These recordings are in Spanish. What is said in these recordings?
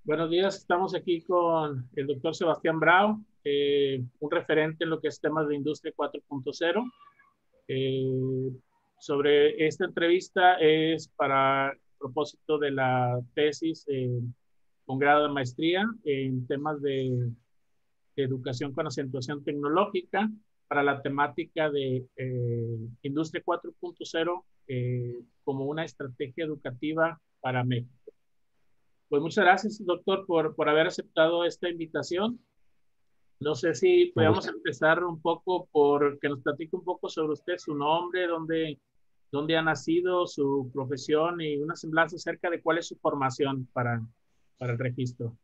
Buenos días, estamos aquí con el doctor Sebastián Brau, un referente en lo que es temas de Industria 4.0. Eh, sobre esta entrevista es para el propósito de la tesis con grado de maestría en temas de educación con acentuación tecnológica para la temática de Industria 4.0 como una estrategia educativa para México. Pues muchas gracias, doctor, por haber aceptado esta invitación. No sé si Un podemos gusto. empezar un poco por que nos platique un poco sobre usted, su nombre, dónde ha nacido, su profesión y una semblanza acerca de cuál es su formación para el registro.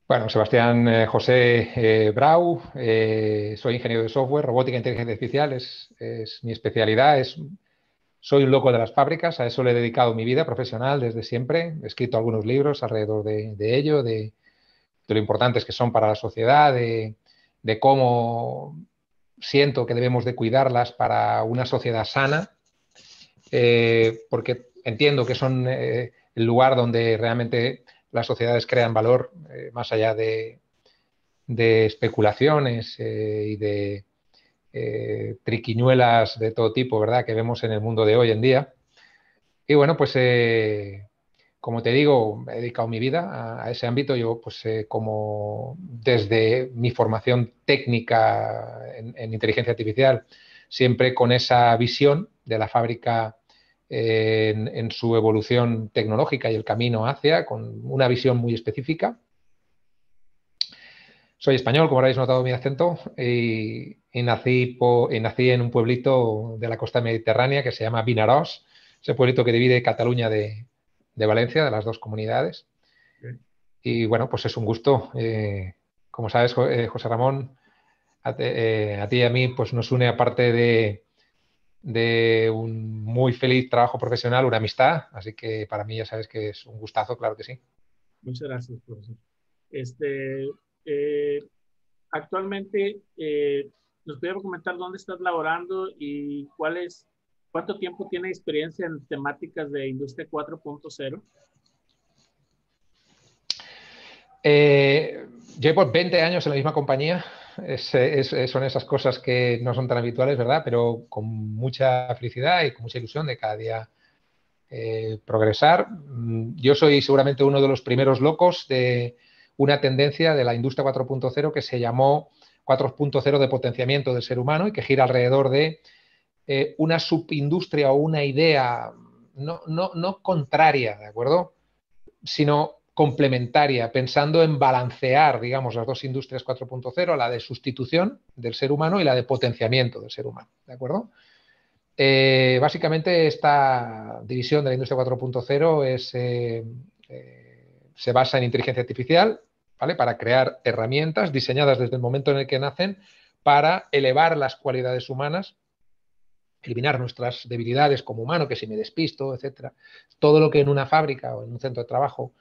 Bueno, Sebastián José Brau, soy ingeniero de software, robótica e inteligencia artificial, es mi especialidad. Soy un loco de las fábricas, a eso le he dedicado mi vida profesional desde siempre. He escrito algunos libros alrededor de ello, de lo importantes que son para la sociedad, de cómo siento que debemos de cuidarlas para una sociedad sana, porque entiendo que son el lugar donde realmente las sociedades crean valor, más allá de especulaciones y de triquiñuelas de todo tipo, ¿verdad?, que vemos en el mundo de hoy en día. Y bueno, pues como te digo, he dedicado mi vida a ese ámbito. Yo, pues como desde mi formación técnica en inteligencia artificial, siempre con esa visión de la fábrica en su evolución tecnológica y el camino hacia, con una visión muy específica. Soy español, como habréis notado mi acento, y nací en un pueblito de la costa mediterránea que se llama Vinaròs, ese pueblito que divide Cataluña de Valencia, de las dos comunidades. Okay. Y bueno, pues es un gusto. Como sabes, José Ramón, a ti y a mí pues nos une, aparte de un muy feliz trabajo profesional, una amistad. Así que para mí ya sabes que es un gustazo, claro que sí. Muchas gracias, profesor. Este, eh, actualmente, ¿nos puede comentar dónde estás laborando y cuánto tiempo tiene experiencia en temáticas de Industria 4.0? Llevo 20 años en la misma compañía. Son esas cosas que no son tan habituales, ¿verdad? Pero con mucha felicidad y con mucha ilusión de cada día progresar. Yo soy seguramente uno de los primeros locos de una tendencia de la industria 4.0 que se llamó 4.0 de potenciamiento del ser humano y que gira alrededor de una subindustria o una idea no contraria, ¿de acuerdo?, sino complementaria, pensando en balancear, digamos, las dos industrias 4.0, la de sustitución del ser humano y la de potenciamiento del ser humano, ¿de acuerdo? Básicamente esta división de la industria 4.0 se basa en inteligencia artificial, ¿vale?, para crear herramientas diseñadas desde el momento en el que nacen para elevar las cualidades humanas, eliminar nuestras debilidades como humano, que si me despisto, etcétera. Todo lo que en una fábrica o en un centro de trabajo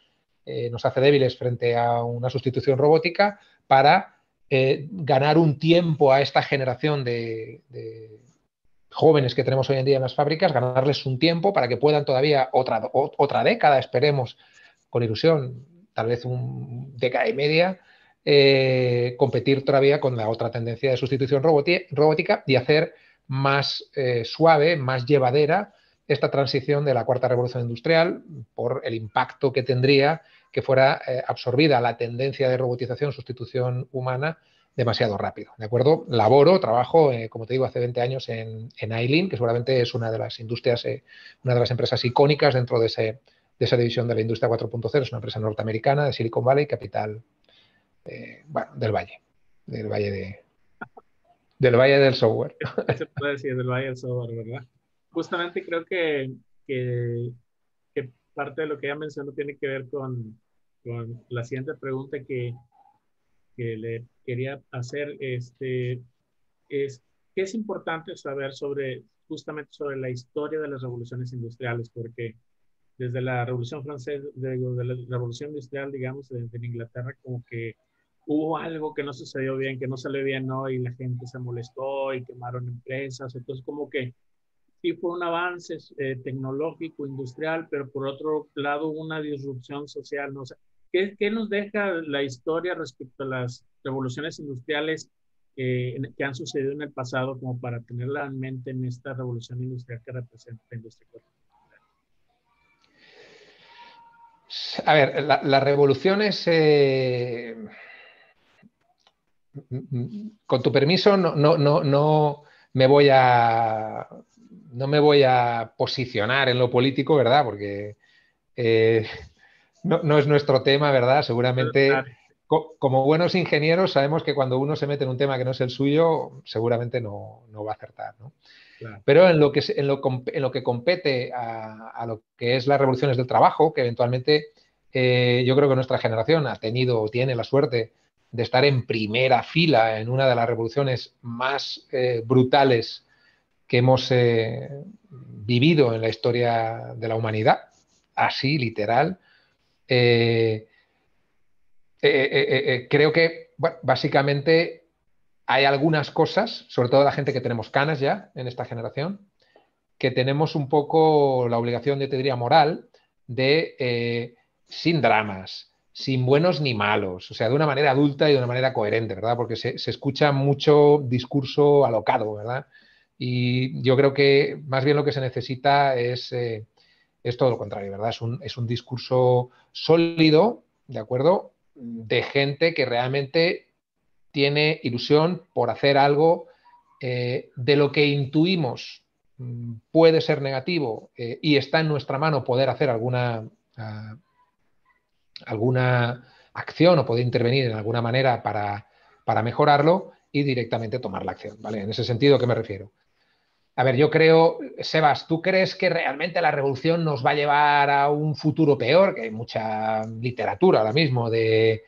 nos hace débiles frente a una sustitución robótica, para ganar un tiempo a esta generación de jóvenes que tenemos hoy en día en las fábricas, ganarles un tiempo para que puedan todavía otra década, esperemos, con ilusión, tal vez una década y media, competir todavía con la otra tendencia de sustitución robótica y hacer más suave, más llevadera esta transición de la cuarta revolución industrial, por el impacto que tendría que fuera absorbida la tendencia de robotización, sustitución humana, demasiado rápido, ¿de acuerdo? Trabajo, como te digo, hace 20 años en Ailin, que seguramente es una de las industrias, una de las empresas icónicas dentro de esa división de la industria 4.0. Es una empresa norteamericana de Silicon Valley, capital, bueno, del Valle del Software. ¿Qué se puede decir del Bayer Software, verdad? Justamente creo que, que parte de lo que ella mencionó tiene que ver con la siguiente pregunta que le quería hacer. ¿Qué es importante saber justamente sobre la historia de las revoluciones industriales? Porque desde la Revolución Francesa, de la Revolución Industrial, digamos, en Inglaterra, como que hubo algo que no sucedió bien, que no salió bien, ¿no? Y la gente se molestó y quemaron empresas. Entonces, como que sí fue un avance tecnológico, industrial, pero por otro lado una disrupción social, ¿no? O sea, ¿qué nos deja la historia respecto a las revoluciones industriales que han sucedido en el pasado como para tenerla en mente en esta revolución industrial que representa la industria 4.0? A ver, las revoluciones, con tu permiso, no me voy a, no me voy a posicionar en lo político, ¿verdad? Porque no es nuestro tema, ¿verdad? Seguramente, como buenos ingenieros, sabemos que cuando uno se mete en un tema que no es el suyo, seguramente no va a acertar, ¿no? Claro. Pero en lo que compete a lo que es las revoluciones del trabajo, que eventualmente yo creo que nuestra generación ha tenido o tiene la suerte de estar en primera fila en una de las revoluciones más brutales que hemos vivido en la historia de la humanidad, así, literal. Creo que, bueno, básicamente hay algunas cosas, sobre todo la gente que tenemos canas ya en esta generación, que tenemos un poco la obligación, yo te diría, moral, de sin dramas, sin buenos ni malos, o sea, de una manera adulta y de una manera coherente, ¿verdad? Porque se escucha mucho discurso alocado, ¿verdad? Y yo creo que más bien lo que se necesita es todo lo contrario, ¿verdad? Es un discurso sólido, ¿de acuerdo? De gente que realmente tiene ilusión por hacer algo de lo que intuimos puede ser negativo y está en nuestra mano poder hacer alguna acción o poder intervenir en alguna manera para mejorarlo y directamente tomar la acción, ¿vale? En ese sentido, ¿a qué me refiero? A ver, yo creo, Sebas, ¿tú crees que realmente la revolución nos va a llevar a un futuro peor? Que hay mucha literatura ahora mismo de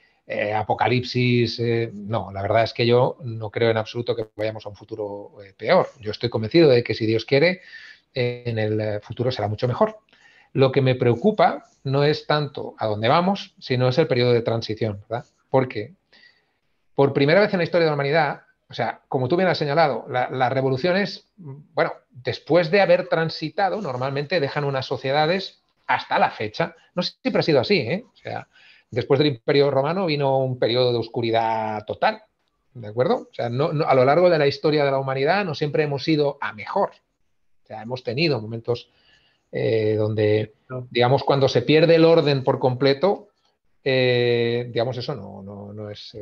apocalipsis. No, la verdad es que yo no creo en absoluto que vayamos a un futuro peor. Yo estoy convencido de que si Dios quiere, en el futuro será mucho mejor. Lo que me preocupa no es tanto a dónde vamos, sino es el periodo de transición, ¿verdad? Porque por primera vez en la historia de la humanidad, o sea, como tú bien has señalado, las revoluciones, bueno, después de haber transitado, normalmente dejan unas sociedades hasta la fecha. No siempre ha sido así, ¿eh? O sea, después del Imperio Romano vino un periodo de oscuridad total, ¿de acuerdo? O sea, a lo largo de la historia de la humanidad no siempre hemos ido a mejor. O sea, hemos tenido momentos donde, digamos, cuando se pierde el orden por completo, digamos, eso no es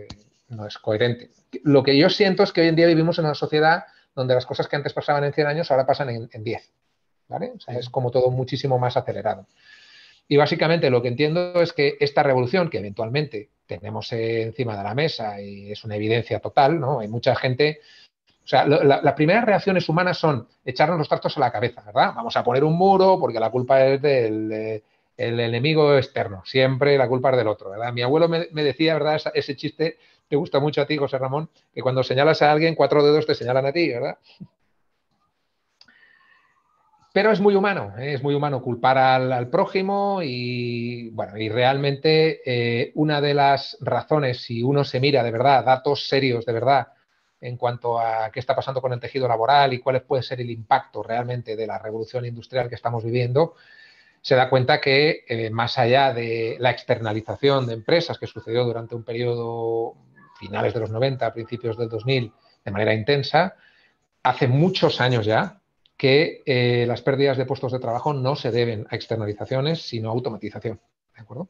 coherente. Lo que yo siento es que hoy en día vivimos en una sociedad donde las cosas que antes pasaban en 100 años ahora pasan en 10. ¿Vale? O sea, es como todo muchísimo más acelerado. Y básicamente lo que entiendo es que esta revolución que eventualmente tenemos encima de la mesa y es una evidencia total, ¿no? Hay mucha gente. O sea, las primeras reacciones humanas son echarnos los trastos a la cabeza, ¿verdad? Vamos a poner un muro porque la culpa es del el enemigo externo. Siempre la culpa es del otro, ¿verdad? Mi abuelo me decía, ¿verdad? Ese chiste te gusta mucho a ti, José Ramón, que cuando señalas a alguien, 4 dedos te señalan a ti, ¿verdad? Pero es muy humano, ¿eh? Es muy humano culpar al prójimo y, bueno, y realmente una de las razones, si uno se mira de verdad, datos serios de verdad, en cuanto a qué está pasando con el tejido laboral y cuál puede ser el impacto realmente de la revolución industrial que estamos viviendo, se da cuenta que más allá de la externalización de empresas que sucedió durante un periodo finales de los 90, principios del 2000, de manera intensa, hace muchos años ya que las pérdidas de puestos de trabajo no se deben a externalizaciones, sino a automatización. ¿De acuerdo?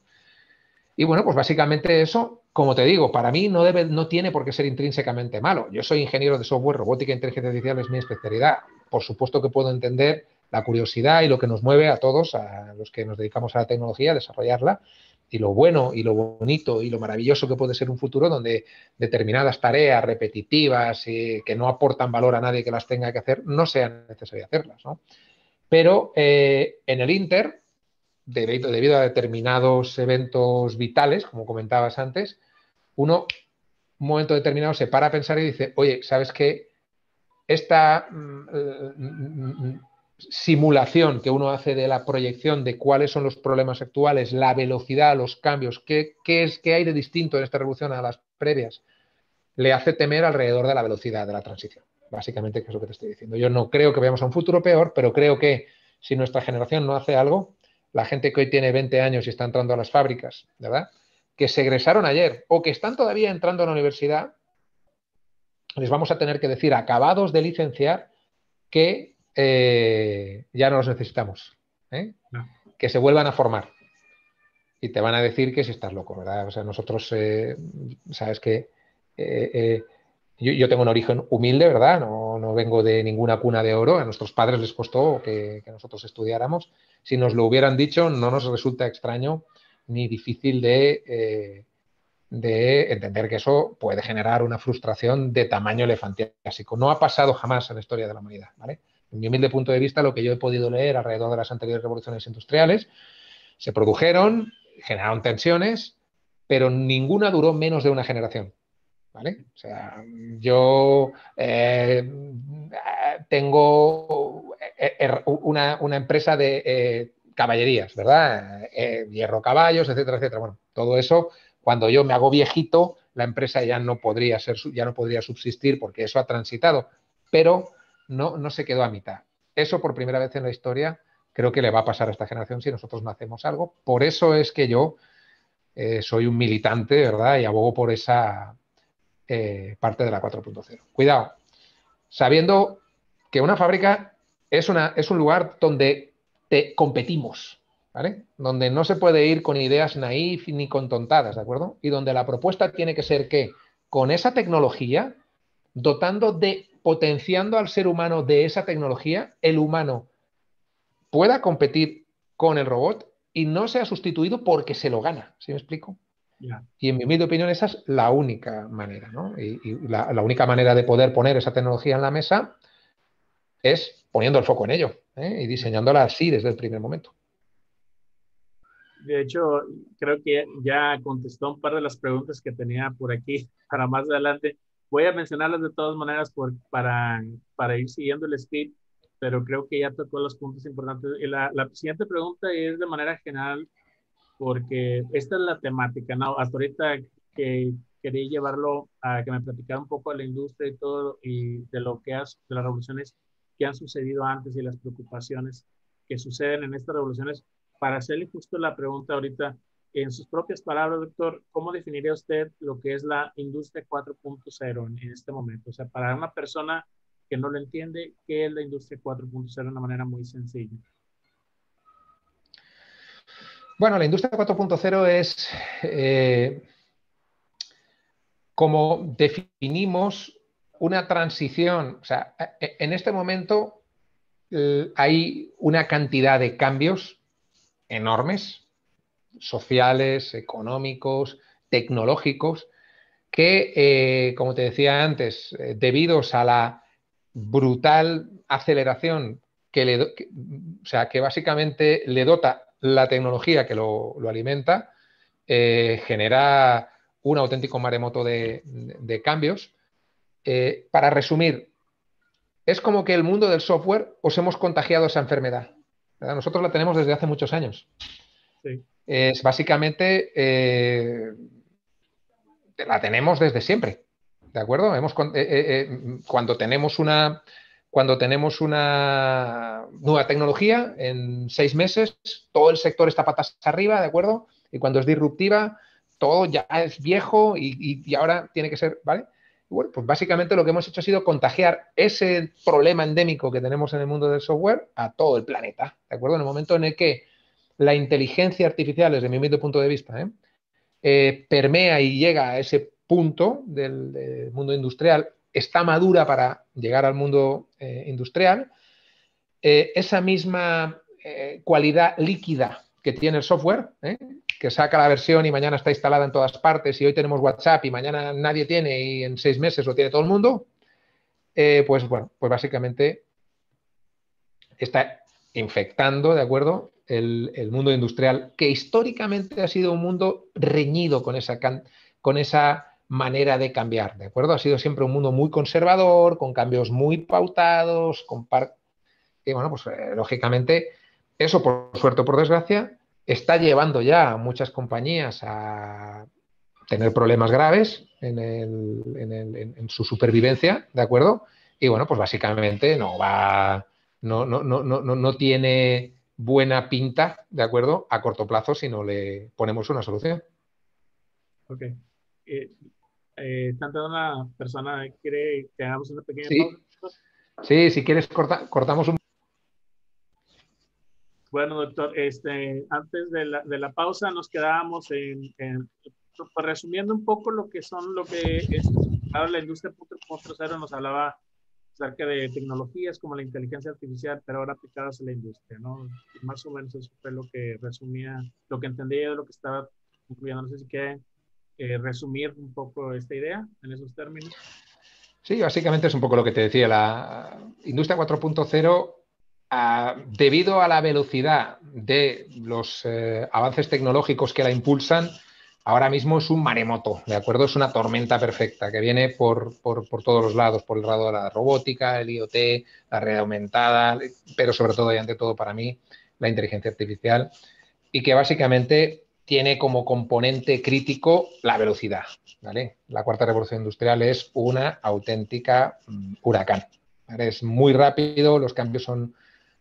Y bueno, pues básicamente eso, como te digo, para mí no tiene por qué ser intrínsecamente malo. Yo soy ingeniero de software, robótica e inteligencia artificial es mi especialidad. Por supuesto que puedo entender la curiosidad y lo que nos mueve a todos, a los que nos dedicamos a la tecnología, a desarrollarla, y lo bueno y lo bonito y lo maravilloso que puede ser un futuro donde determinadas tareas repetitivas que no aportan valor a nadie que las tenga que hacer, no sea necesario hacerlas, ¿no? Pero en el Inter, debido a determinados eventos vitales, como comentabas antes, uno, un momento determinado, se para a pensar y dice, oye, ¿sabes qué? Esta simulación que uno hace de la proyección de cuáles son los problemas actuales, la velocidad, los cambios, qué hay de distinto en esta revolución a las previas, le hace temer alrededor de la velocidad de la transición. básicamente, que es lo que te estoy diciendo. Yo no creo que vayamos a un futuro peor, pero creo que si nuestra generación no hace algo, la gente que hoy tiene 20 años y está entrando a las fábricas, ¿verdad?, que se egresaron ayer o que están todavía entrando a la universidad, les vamos a tener que decir, acabados de licenciar, que ya no los necesitamos, ¿eh? No. Que se vuelvan a formar. Y te van a decir que si estás loco, ¿verdad? O sea, nosotros, sabes que yo tengo un origen humilde, ¿verdad? No vengo de ninguna cuna de oro. A nuestros padres les costó que nosotros estudiáramos. Si nos lo hubieran dicho, no nos resulta extraño ni difícil de entender que eso puede generar una frustración de tamaño elefantiásico. No ha pasado jamás en la historia de la humanidad, ¿vale? En mi humilde punto de vista, lo que yo he podido leer alrededor de las anteriores revoluciones industriales, se produjeron, generaron tensiones, pero ninguna duró menos de una generación, ¿vale? O sea, yo tengo una empresa de caballerías, ¿verdad? Hierro caballos, etcétera, etcétera. Bueno, todo eso, cuando yo me hago viejito, la empresa ya no podría subsistir porque eso ha transitado, pero no se quedó a mitad. Eso por primera vez en la historia creo que le va a pasar a esta generación si nosotros no hacemos algo. Por eso es que yo soy un militante, ¿verdad? Y abogo por esa parte de la 4.0. Cuidado, sabiendo que una fábrica es un lugar donde competimos, ¿vale? Donde no se puede ir con ideas naif ni con tontadas, ¿de acuerdo? Y donde la propuesta tiene que ser que con esa tecnología, potenciando al ser humano de esa tecnología, el humano pueda competir con el robot y no sea sustituido porque se lo gana. ¿Sí me explico? Yeah. Y en mi humilde opinión esa es la única manera, ¿no? Y la única manera de poder poner esa tecnología en la mesa es poniendo el foco en ello, y diseñándola así desde el primer momento. De hecho, creo que ya contestó un par de las preguntas que tenía por aquí para más adelante. Voy a mencionarlas de todas maneras para ir siguiendo el script, pero creo que ya tocó los puntos importantes. Y la siguiente pregunta es de manera general, porque esta es la temática, ¿no? Hasta ahorita que quería llevarlo a que me platicara un poco de la industria y todo, y de de las revoluciones que han sucedido antes y las preocupaciones que suceden en estas revoluciones. Para hacerle justo la pregunta ahorita, en sus propias palabras, doctor, ¿cómo definiría usted lo que es la industria 4.0 en este momento? O sea, para una persona que no lo entiende, ¿qué es la industria 4.0 de una manera muy sencilla? Bueno, la industria 4.0 es como definimos una transición. O sea, en este momento hay una cantidad de cambios enormes, sociales, económicos, tecnológicos, que, como te decía antes, debidos a la brutal aceleración que básicamente le dota la tecnología que lo alimenta, genera un auténtico maremoto de cambios. Para resumir, es como que el mundo del software os hemos contagiado esa enfermedad, ¿verdad? Nosotros la tenemos desde hace muchos años. Sí. Es básicamente la tenemos desde siempre, ¿de acuerdo? Cuando tenemos una nueva tecnología, en 6 meses todo el sector está patas arriba, ¿de acuerdo? Y cuando es disruptiva, todo ya es viejo y ahora tiene que ser, ¿vale? Y bueno, pues básicamente lo que hemos hecho ha sido contagiar ese problema endémico que tenemos en el mundo del software a todo el planeta, ¿de acuerdo? En el momento en el que la inteligencia artificial, desde mi humilde punto de vista, permea y llega a ese punto del mundo industrial, está madura para llegar al mundo industrial, esa misma cualidad líquida que tiene el software, que saca la versión y mañana está instalada en todas partes y hoy tenemos WhatsApp y mañana nadie tiene y en 6 meses lo tiene todo el mundo, pues bueno, pues básicamente está infectando, ¿de acuerdo?, el mundo industrial, que históricamente ha sido un mundo reñido con esa manera de cambiar, ¿de acuerdo? Ha sido siempre un mundo muy conservador, con cambios muy pautados, y bueno, pues lógicamente eso, por suerte o por desgracia, está llevando ya a muchas compañías a tener problemas graves en su supervivencia, ¿de acuerdo? Y bueno, pues básicamente no tiene buena pinta, ¿de acuerdo? A corto plazo si no le ponemos una solución. Ok. Eh, Tanto una persona quiere que hagamos una pequeña pausa. Sí, sí, si quieres cortamos un... Bueno, doctor, antes de la pausa nos quedábamos pues, resumiendo un poco lo que son lo que es ahora la industria 4.0 nos hablaba acerca de tecnologías como la inteligencia artificial, pero ahora aplicadas a la industria, ¿no? Más o menos eso fue lo que resumía, lo que entendía de lo que estaba concluyendo. No sé si quieren resumir un poco esta idea en esos términos. Sí, básicamente es un poco lo que te decía. La industria 4.0, debido a la velocidad de los avances tecnológicos que la impulsan, ahora mismo es un maremoto, ¿de acuerdo? Es una tormenta perfecta que viene por todos los lados, por el lado de la robótica, el IoT, la realidad aumentada, pero sobre todo y ante todo para mí, la inteligencia artificial, y que básicamente tiene como componente crítico la velocidad, ¿vale? La cuarta revolución industrial es una auténtica huracán, ¿vale? Es muy rápido, los cambios son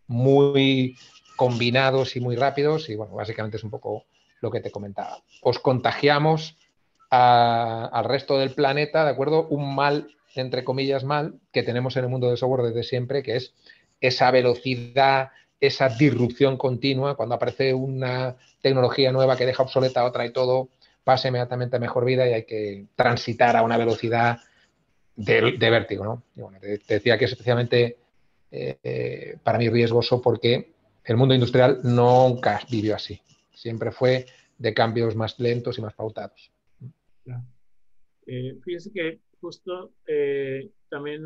muy combinados y muy rápidos y, bueno, básicamente es un poco lo que te comentaba. Os contagiamos al resto del planeta, ¿de acuerdo? Un mal, entre comillas, mal que tenemos en el mundo del software desde siempre, que es esa velocidad, esa disrupción continua, cuando aparece una tecnología nueva que deja obsoleta a otra y todo pasa inmediatamente a mejor vida y hay que transitar a una velocidad de vértigo, ¿no? Y bueno, te decía que es especialmente para mí riesgoso porque el mundo industrial nunca vivió así. Siempre fue de cambios más lentos y más pautados. Claro. Fíjese que justo también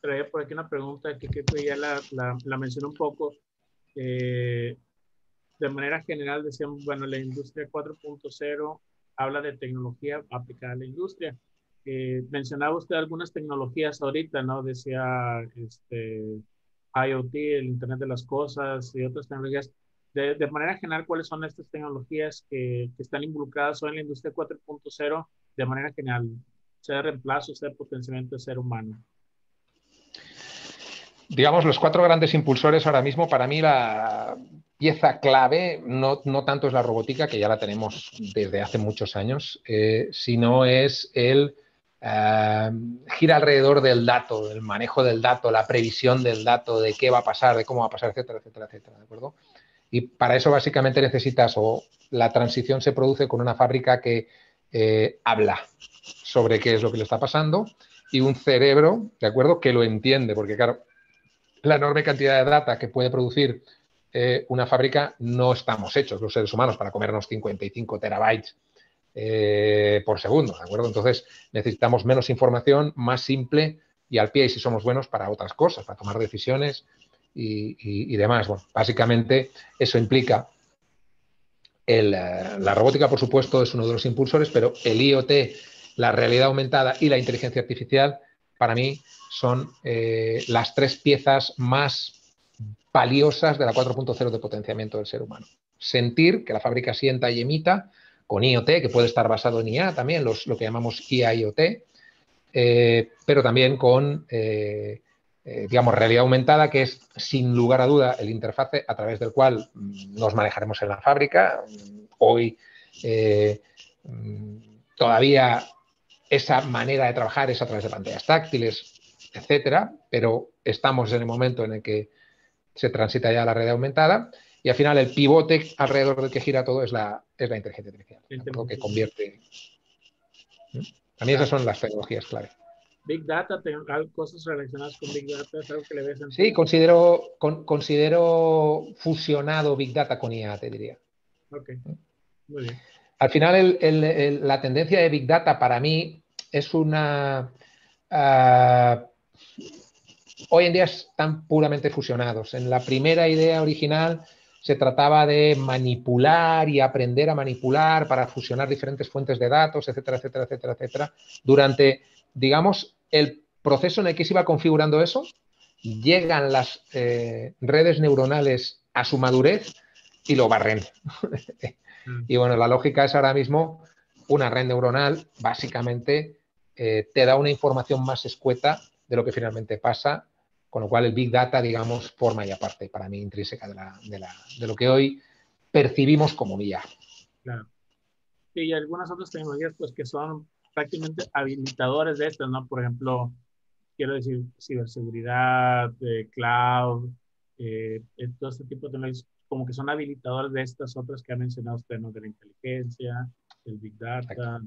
traía por aquí una pregunta que ya la mencioné un poco. Eh, de manera general, decíamos, bueno, la industria 4.0 habla de tecnología aplicada a la industria. Mencionaba usted algunas tecnologías ahorita, ¿no? Decía IoT, el Internet de las Cosas y otras tecnologías. De manera general, ¿cuáles son estas tecnologías que están involucradas hoy en la industria 4.0 de manera general? Sea de reemplazo, sea de potenciamiento del ser humano. Digamos, los cuatro grandes impulsores ahora mismo, para mí la pieza clave no tanto es la robótica, que ya la tenemos desde hace muchos años, sino es gira alrededor del dato, el manejo del dato, la previsión del dato, de qué va a pasar, de cómo va a pasar, etcétera, etcétera, etcétera, ¿de acuerdo? Y para eso básicamente necesitas, o la transición se produce con una fábrica que habla sobre qué es lo que le está pasando y un cerebro, ¿de acuerdo?, que lo entiende, porque claro, la enorme cantidad de data que puede producir una fábrica, no estamos hechos los seres humanos para comernos 55 terabytes por segundo, ¿de acuerdo? Entonces necesitamos menos información, más simple y al pie, y si somos buenos para otras cosas, para tomar decisiones y demás. Bueno, básicamente eso implica la robótica, por supuesto, es uno de los impulsores, pero el IoT, la realidad aumentada y la inteligencia artificial, para mí, son las tres piezas más valiosas de la 4.0 de potenciamiento del ser humano. Sentir, que la fábrica sienta y emita, con IoT, que puede estar basado en IA también, lo que llamamos IIoT, pero también con, digamos, realidad aumentada, que es, sin lugar a duda, el interfase a través del cual nos manejaremos en la fábrica. Hoy todavía esa manera de trabajar es a través de pantallas táctiles, etcétera, pero estamos en el momento en el que se transita ya a la realidad aumentada y al final el pivote alrededor del que gira todo es la inteligencia artificial, lo que convierte. A mí esas son las tecnologías clave. Big Data, cosas relacionadas con Big Data, es algo que le ve Sí, sentido. considero fusionado Big Data con IA, te diría. Ok, muy bien. Al final, la tendencia de Big Data para mí es una... hoy en día están puramente fusionados. En la primera idea original se trataba de manipular y aprender a manipular para fusionar diferentes fuentes de datos, etcétera, etcétera, etcétera, etcétera. Durante, digamos, el proceso en el que se iba configurando eso, llegan las redes neuronales a su madurez y lo barren. Y bueno, la lógica es ahora mismo una red neuronal, básicamente, te da una información más escueta de lo que finalmente pasa, con lo cual el Big Data, digamos, forma ya parte para mí intrínseca de lo que hoy percibimos como IA. Claro. Y algunas otras tecnologías, pues, que son prácticamente habilitadores de estas, ¿no? Por ejemplo, quiero decir, ciberseguridad, cloud, todo este tipo de tecnologías, como que son habilitadores de estas otras que ha mencionado usted, ¿no? De la inteligencia, del Big Exacto. Data,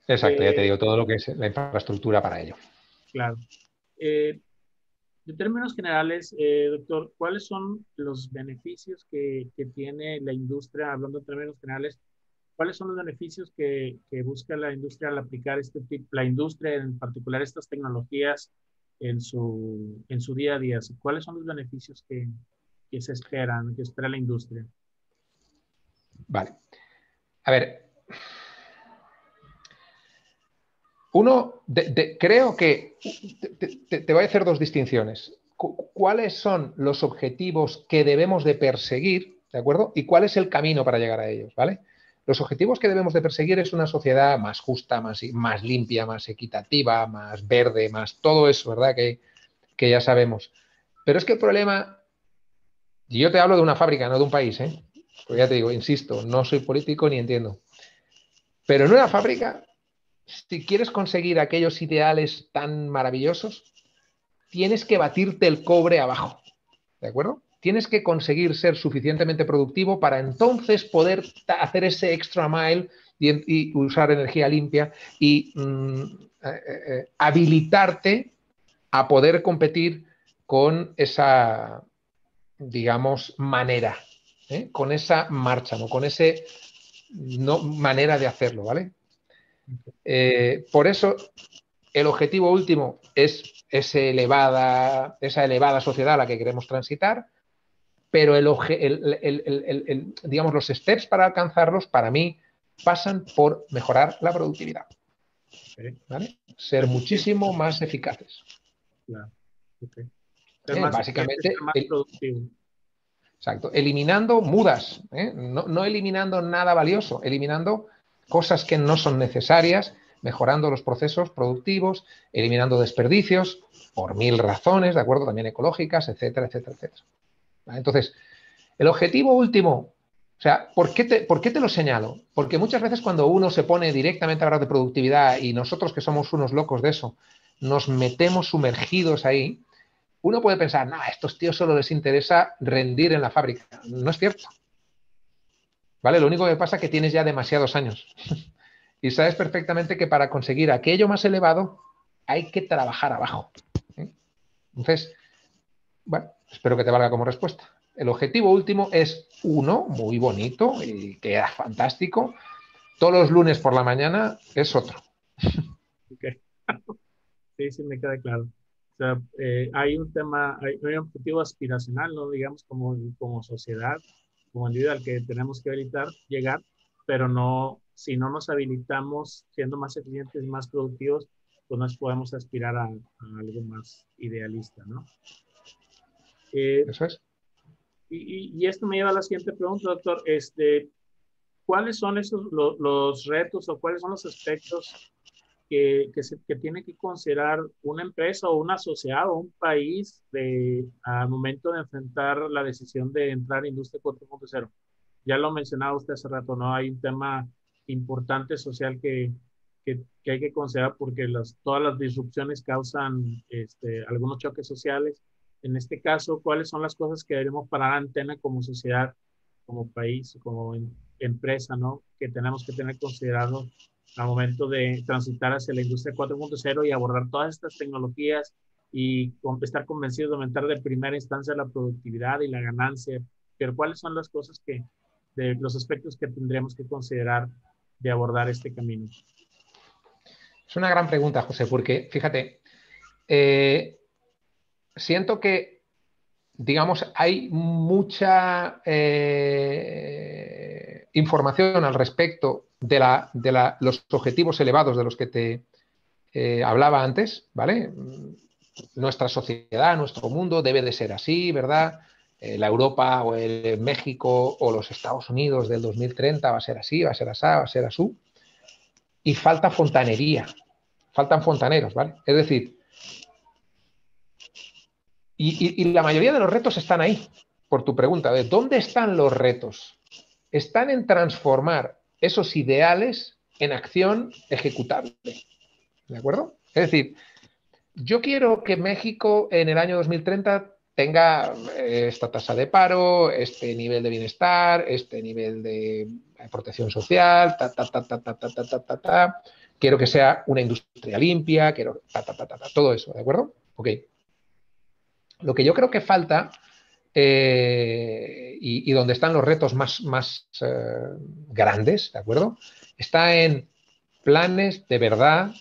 Exacto, ya te eh, digo, todo lo que es la infraestructura para ello. claro. Eh, En términos generales, doctor, ¿cuáles son los beneficios que tiene la industria, hablando en términos generales, cuáles son los beneficios que busca la industria al aplicar este tipo, la industria en particular estas tecnologías en su día a día? ¿Cuáles son los beneficios que se esperan, que espera la industria? Vale. A ver, uno, creo que te voy a hacer dos distinciones. ¿Cuáles son los objetivos que debemos de perseguir, ¿de acuerdo? Y cuál es el camino para llegar a ellos, ¿vale? Los objetivos que debemos de perseguir es una sociedad más justa, más limpia, más equitativa, más verde, más todo eso, ¿verdad? Que ya sabemos. Pero es que el problema, y yo te hablo de una fábrica, no de un país, ¿eh? Pues ya te digo, insisto, no soy político ni entiendo. Pero en una fábrica, si quieres conseguir aquellos ideales tan maravillosos, tienes que batirte el cobre abajo, ¿de acuerdo? Tienes que conseguir ser suficientemente productivo para entonces poder hacer ese extra mile y usar energía limpia y habilitarte a poder competir con esa, digamos, manera, con esa marcha, ¿no? Con ese manera de hacerlo, ¿vale? Por eso el objetivo último es esa elevada sociedad a la que queremos transitar, pero digamos, los steps para alcanzarlos, para mí, pasan por mejorar la productividad, ¿vale? Ser muchísimo más eficaces. Claro. Okay. Ser más eficiente, ser Básicamente, más productivo. exacto, eliminando mudas, no eliminando nada valioso, eliminando cosas que no son necesarias, mejorando los procesos productivos, eliminando desperdicios por 1000 razones, ¿de acuerdo? También ecológicas, etcétera, etcétera, etcétera. ¿Vale? Entonces, el objetivo último, o sea, ¿por qué te lo señalo? Porque muchas veces cuando uno se pone directamente a hablar de productividad y nosotros que somos unos locos de eso, nos metemos sumergidos ahí, uno puede pensar, no, a estos tíos solo les interesa rendir en la fábrica. No es cierto. ¿Vale? Lo único que pasa es que tienes ya demasiados años. Y sabes perfectamente que para conseguir aquello más elevado hay que trabajar abajo. Entonces, bueno, espero que te valga como respuesta. El objetivo último es uno, muy bonito y queda fantástico. Todos los lunes por la mañana es otro. Okay. Sí, sí, me queda claro. O sea, hay un tema, hay un objetivo aspiracional, ¿no? Digamos, como sociedad, como individuo al que tenemos que habilitar, llegar, pero no, si no nos habilitamos siendo más eficientes y más productivos, pues nos podemos aspirar a algo más idealista, ¿no? Eh, Eso es. y esto me lleva a la siguiente pregunta, doctor. ¿Cuáles son los retos o cuáles son los aspectos que tiene que considerar una empresa o una sociedad o un país al momento de enfrentar la decisión de entrar a Industria 4.0? Ya lo mencionaba usted hace rato, ¿no? Hay un tema importante social que hay que considerar porque todas las disrupciones causan algunos choques sociales. En este caso, ¿cuáles son las cosas que debemos parar antena como sociedad, como país, como empresa, ¿no? Que tenemos que tener considerado al momento de transitar hacia la industria 4.0 y abordar todas estas tecnologías y estar convencidos de aumentar de primera instancia la productividad y la ganancia. Pero ¿cuáles son las cosas de los aspectos que tendríamos que considerar de abordar este camino? Es una gran pregunta, José, porque fíjate, siento que, digamos, hay mucha información al respecto de los objetivos elevados de los que te hablaba antes, ¿vale? Nuestra sociedad, nuestro mundo debe de ser así, ¿verdad? La Europa o el México o los Estados Unidos del 2030 va a ser así, va a ser así, va a ser así. Y falta fontanería, faltan fontaneros, ¿vale? Es decir, y la mayoría de los retos están ahí, por tu pregunta, de ¿dónde están los retos? Están en transformar esos ideales en acción ejecutable, ¿de acuerdo? Es decir, yo quiero que México en el año 2030 tenga esta tasa de paro, este nivel de bienestar, este nivel de protección social, ta. Quiero que sea una industria limpia, quiero todo eso, ¿de acuerdo? Ok. Lo que yo creo que falta y donde están los retos más grandes, ¿de acuerdo? Está en planes de verdad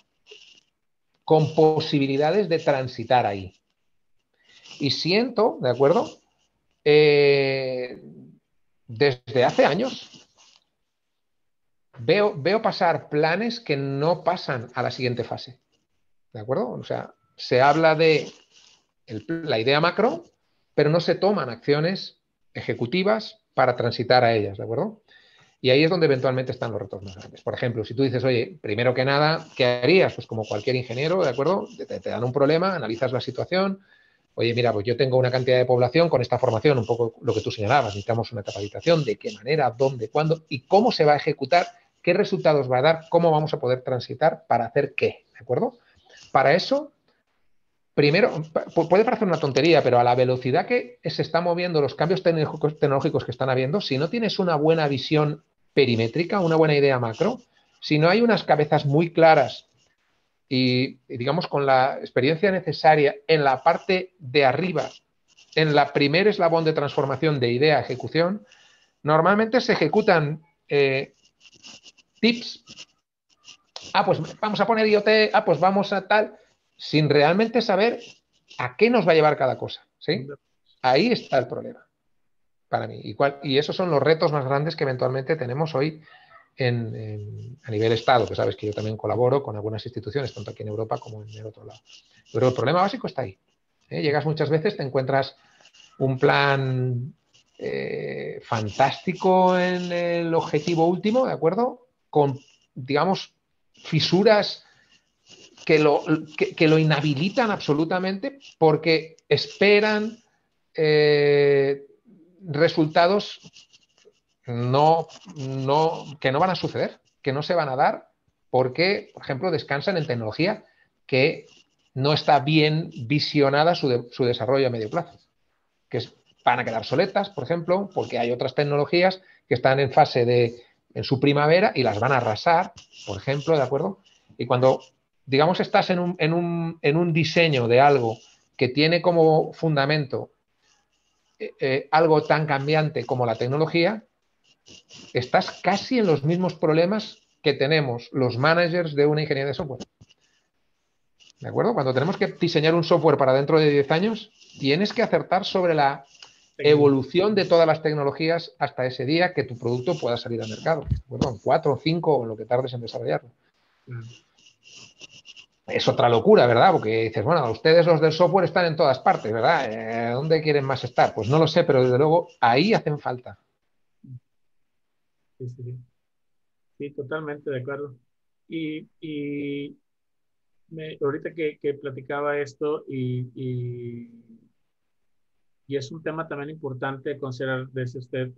con posibilidades de transitar ahí. Y siento, ¿de acuerdo? Desde hace años veo pasar planes que no pasan a la siguiente fase, ¿de acuerdo? O sea, se habla de la idea macro, pero no se toman acciones ejecutivas para transitar a ellas, ¿de acuerdo? Y ahí es donde eventualmente están los retos más grandes. Por ejemplo, si tú dices, oye, primero que nada, ¿qué harías? Pues como cualquier ingeniero, ¿de acuerdo? Te dan un problema, analizas la situación. Oye, mira, pues yo tengo una cantidad de población con esta formación, un poco lo que tú señalabas, necesitamos una capacitación, de qué manera, dónde, cuándo y cómo se va a ejecutar, qué resultados va a dar, cómo vamos a poder transitar para hacer qué, ¿de acuerdo? Para eso, primero, puede parecer una tontería, pero a la velocidad que se están moviendo los cambios tecnológicos que están habiendo, si no tienes una buena visión perimétrica, una buena idea macro, si no hay unas cabezas muy claras y digamos con la experiencia necesaria en la parte de arriba, en la primer eslabón de transformación de idea a ejecución, normalmente se ejecutan tips. Pues vamos a poner IoT, pues vamos a tal, sin realmente saber a qué nos va a llevar cada cosa, ¿sí? Ahí está el problema para mí. Y esos son los retos más grandes que eventualmente tenemos hoy a nivel Estado, que sabes que yo también colaboro con algunas instituciones, tanto aquí en Europa como en el otro lado. Pero el problema básico está ahí. Llegas muchas veces, te encuentras un plan fantástico en el objetivo último, ¿de acuerdo? Con, digamos, fisuras que lo inhabilitan absolutamente porque esperan resultados que no van a suceder, que no se van a dar porque, por ejemplo, descansan en tecnología que no está bien visionada su desarrollo a medio plazo, que van a quedar obsoletas, por ejemplo, porque hay otras tecnologías que están en su primavera y las van a arrasar, por ejemplo, ¿de acuerdo? Y cuando, digamos, estás en un diseño de algo que tiene como fundamento algo tan cambiante como la tecnología, estás casi en los mismos problemas que tenemos los managers de una ingeniería de software. ¿De acuerdo? Cuando tenemos que diseñar un software para dentro de 10 años, tienes que acertar sobre la evolución de todas las tecnologías hasta ese día que tu producto pueda salir al mercado. Bueno, 4 o 5 o lo que tardes en desarrollarlo. Es otra locura, ¿verdad? Porque dices, bueno, ustedes los del software están en todas partes, ¿verdad? ¿Dónde quieren más estar? Pues no lo sé, pero desde luego ahí hacen falta. Sí, sí, totalmente de acuerdo. Y ahorita que platicaba esto y es un tema también importante de considerar, desde usted,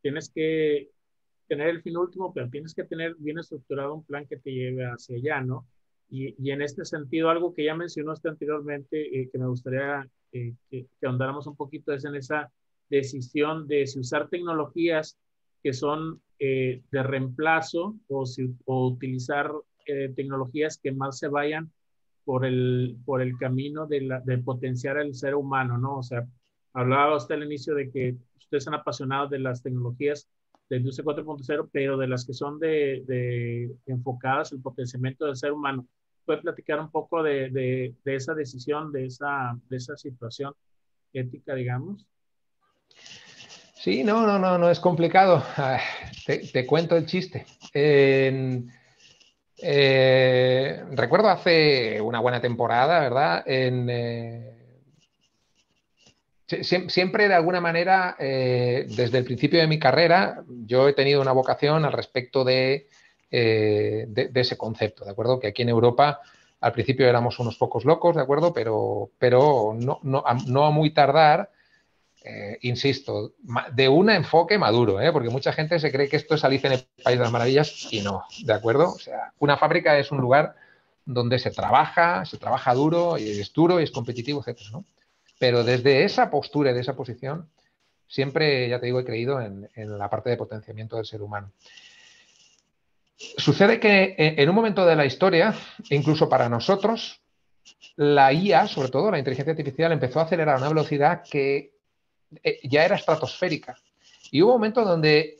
tienes que tener el fin último, pero tienes que tener bien estructurado un plan que te lleve hacia allá, ¿no? Y en este sentido, algo que ya mencionó usted anteriormente, que me gustaría que ahondáramos un poquito, es en esa decisión de si usar tecnologías que son de reemplazo o utilizar tecnologías que más se vayan por el camino de potenciar al ser humano, ¿no? O sea, hablaba usted al inicio de que ustedes son apasionados de las tecnologías de industria 4.0, pero de las que son enfocadas al potenciamiento del ser humano. ¿Puede platicar un poco de esa decisión, de esa situación ética, digamos? Sí, no es complicado. Te cuento el chiste. Recuerdo hace una buena temporada, ¿verdad? Siempre de alguna manera, desde el principio de mi carrera, yo he tenido una vocación al respecto de de ese concepto, ¿de acuerdo? Que aquí en Europa al principio éramos unos pocos locos, ¿de acuerdo? Pero no a muy tardar, insisto, de un enfoque maduro, ¿eh? Porque mucha gente se cree que esto es Alicia en el País de las Maravillas y no, ¿de acuerdo? O sea, una fábrica es un lugar donde se trabaja duro y es competitivo, etcétera, ¿no? Pero desde esa postura y de esa posición, siempre, ya te digo, he creído en la parte de potenciamiento del ser humano. Sucede que en un momento de la historia, incluso para nosotros, la IA, sobre todo la inteligencia artificial, empezó a acelerar a una velocidad que ya era estratosférica. Y hubo un momento donde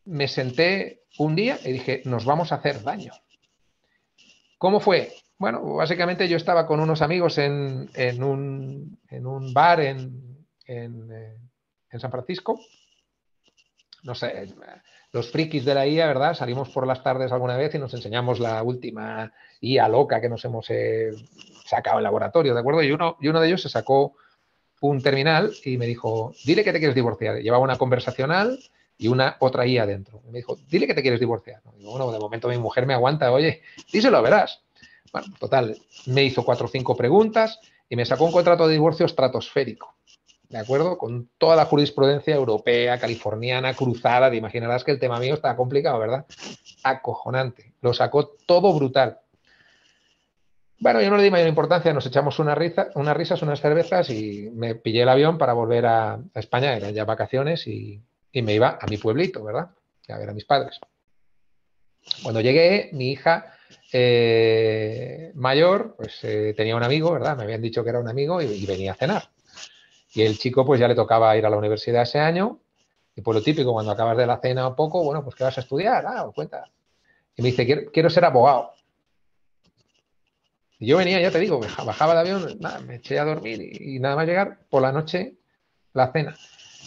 me senté un día y dije, nos vamos a hacer daño. ¿Cómo fue? Bueno, básicamente yo estaba con unos amigos en un bar en San Francisco. No sé, los frikis de la IA, ¿verdad? Salimos por las tardes alguna vez y nos enseñamos la última IA loca que nos hemos sacado en laboratorio, ¿de acuerdo? Y uno de ellos se sacó un terminal y me dijo, dile que te quieres divorciar. Llevaba una conversacional y otra IA dentro. Me dijo, dile que te quieres divorciar. Digo, bueno, de momento mi mujer me aguanta, oye, díselo, verás. Bueno, total, me hizo 4 o 5 preguntas y me sacó un contrato de divorcio estratosférico. ¿De acuerdo? Con toda la jurisprudencia europea, californiana, cruzada. Te imaginarás que el tema mío está complicado, ¿verdad? Acojonante. Lo sacó todo brutal. Bueno, yo no le di mayor importancia, nos echamos unas risas, unas cervezas y me pillé el avión para volver a España, eran ya vacaciones y me iba a mi pueblito, ¿verdad? A ver a mis padres. Cuando llegué, mi hija mayor, pues tenía un amigo, ¿verdad? Me habían dicho que era un amigo y venía a cenar. Y el chico pues ya le tocaba ir a la universidad ese año. Y pues lo típico, cuando acabas de la cena un poco, bueno, pues ¿qué vas a estudiar? Cuenta. Y me dice, quiero ser abogado. Y yo venía, ya te digo, bajaba del avión, nada, me eché a dormir y nada más llegar por la noche, la cena.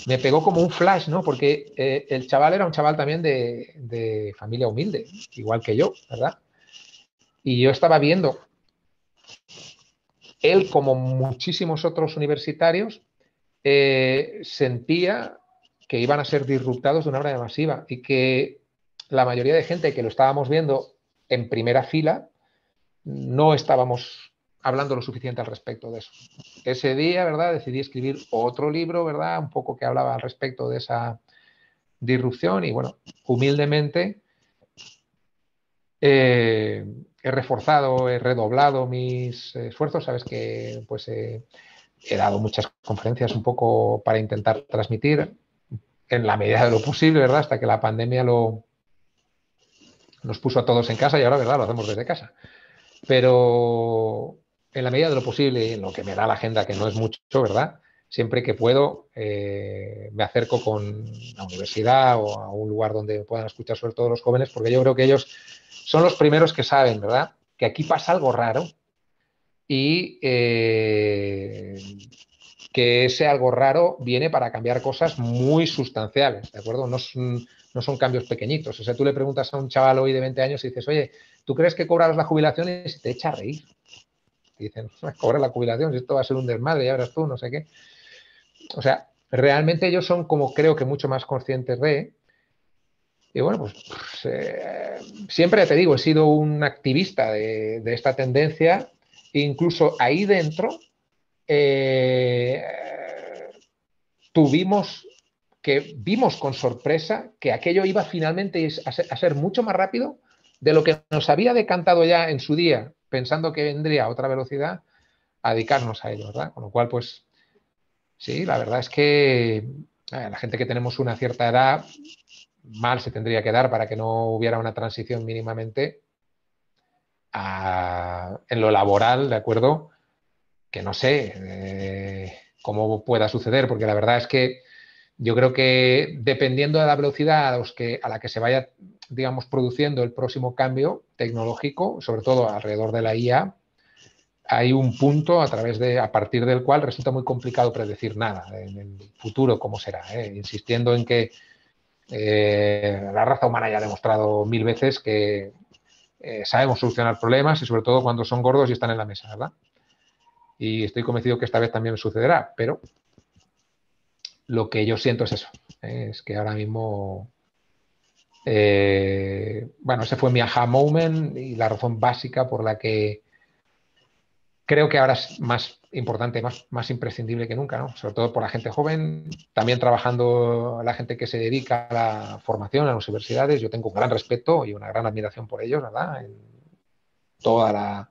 Me pegó como un flash, ¿no? Porque el chaval era un chaval también de familia humilde, igual que yo, ¿verdad? Y yo estaba viendo, él como muchísimos otros universitarios, sentía que iban a ser disruptados de una manera masiva y que la mayoría de gente que lo estábamos viendo en primera fila no estábamos hablando lo suficiente al respecto de eso. Ese día, ¿verdad? Decidí escribir otro libro, ¿verdad? Un poco que hablaba al respecto de esa disrupción y, bueno, humildemente he reforzado, he redoblado mis esfuerzos. Sabes que pues he dado muchas conferencias un poco para intentar transmitir en la medida de lo posible, ¿verdad? Hasta que la pandemia nos puso a todos en casa y ahora, ¿verdad? Lo hacemos desde casa. Pero en la medida de lo posible, en lo que me da la agenda, que no es mucho, ¿verdad? Siempre que puedo, me acerco con la universidad o a un lugar donde puedan escuchar sobre todo los jóvenes, porque yo creo que ellos son los primeros que saben, ¿verdad? Que aquí pasa algo raro y que ese algo raro viene para cambiar cosas muy sustanciales, ¿de acuerdo? No son cambios pequeñitos. O sea, tú le preguntas a un chaval hoy de 20 años y dices, oye, ¿tú crees que cobrarás la jubilación? Y se te echa a reír. Y dicen, cobrar la jubilación, si esto va a ser un desmadre, ya verás tú, no sé qué. O sea, realmente ellos son como creo que mucho más conscientes de... Y bueno, pues siempre te digo, he sido un activista de esta tendencia, e incluso ahí dentro eh, vimos con sorpresa que aquello iba finalmente a ser mucho más rápido de lo que nos había decantado ya en su día, pensando que vendría a otra velocidad, a dedicarnos a ello, ¿verdad? Con lo cual, pues sí, la verdad es que la gente que tenemos una cierta edad, mal se tendría que dar para que no hubiera una transición mínimamente en lo laboral, ¿de acuerdo? Que no sé cómo pueda suceder, porque la verdad es que yo creo que dependiendo de la velocidad a la que se vaya, digamos, produciendo el próximo cambio tecnológico, sobre todo alrededor de la IA, hay un punto a partir del cual resulta muy complicado predecir nada en el futuro cómo será, insistiendo en que la raza humana ya ha demostrado 1000 veces que sabemos solucionar problemas y sobre todo cuando son gordos y están en la mesa, ¿verdad? Y estoy convencido que esta vez también sucederá, pero lo que yo siento es eso, es que ahora mismo Bueno, ese fue mi aha moment y la razón básica por la que creo que ahora es más importante, más imprescindible que nunca, ¿no? Sobre todo por la gente joven, también trabajando la gente que se dedica a la formación en las universidades. Yo tengo un gran respeto y una gran admiración por ellos, ¿verdad? En toda la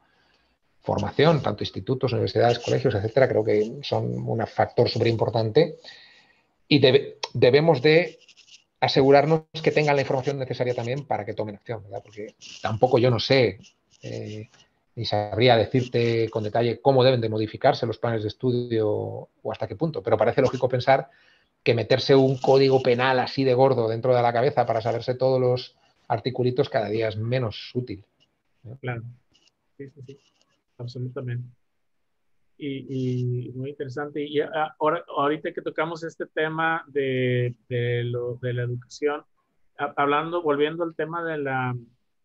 formación, tanto institutos, universidades, colegios, etcétera, creo que son un factor súper importante y debemos de asegurarnos que tengan la información necesaria también para que tomen acción, ¿verdad? Porque tampoco yo no sé ni sabría decirte con detalle cómo deben de modificarse los planes de estudio o hasta qué punto, pero parece lógico pensar que meterse un código penal así de gordo dentro de la cabeza para saberse todos los articulitos cada día es menos útil, ¿no? Claro, sí, sí, sí, absolutamente. Y muy interesante. Y ahora, ahorita que tocamos este tema de la educación, volviendo al tema de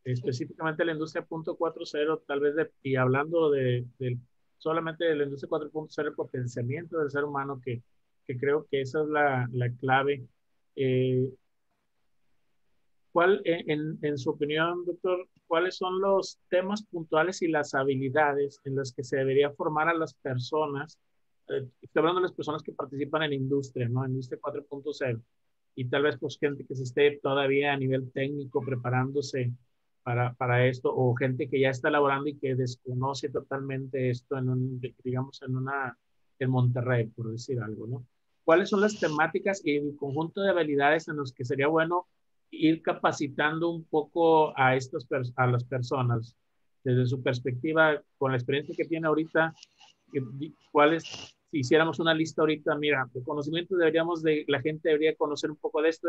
específicamente de la industria 4.0, tal vez, y hablando solamente de la industria 4.0, el potenciamiento del ser humano, que creo que esa es la clave. Eh, en su opinión, doctor, cuáles son los temas puntuales y las habilidades en las que se debería formar a las personas? Estoy hablando de las personas que participan en la industria, ¿no? En industria 4.0. Y tal vez pues gente que se esté todavía a nivel técnico preparándose para esto, o gente que ya está laborando y que desconoce totalmente esto digamos, en Monterrey, por decir algo, ¿no? ¿Cuáles son las temáticas y el conjunto de habilidades en los que sería bueno ir capacitando un poco a las personas desde su perspectiva, con la experiencia que tiene ahorita? Si hiciéramos una lista ahorita, mira, de conocimientos la gente debería conocer un poco de esto,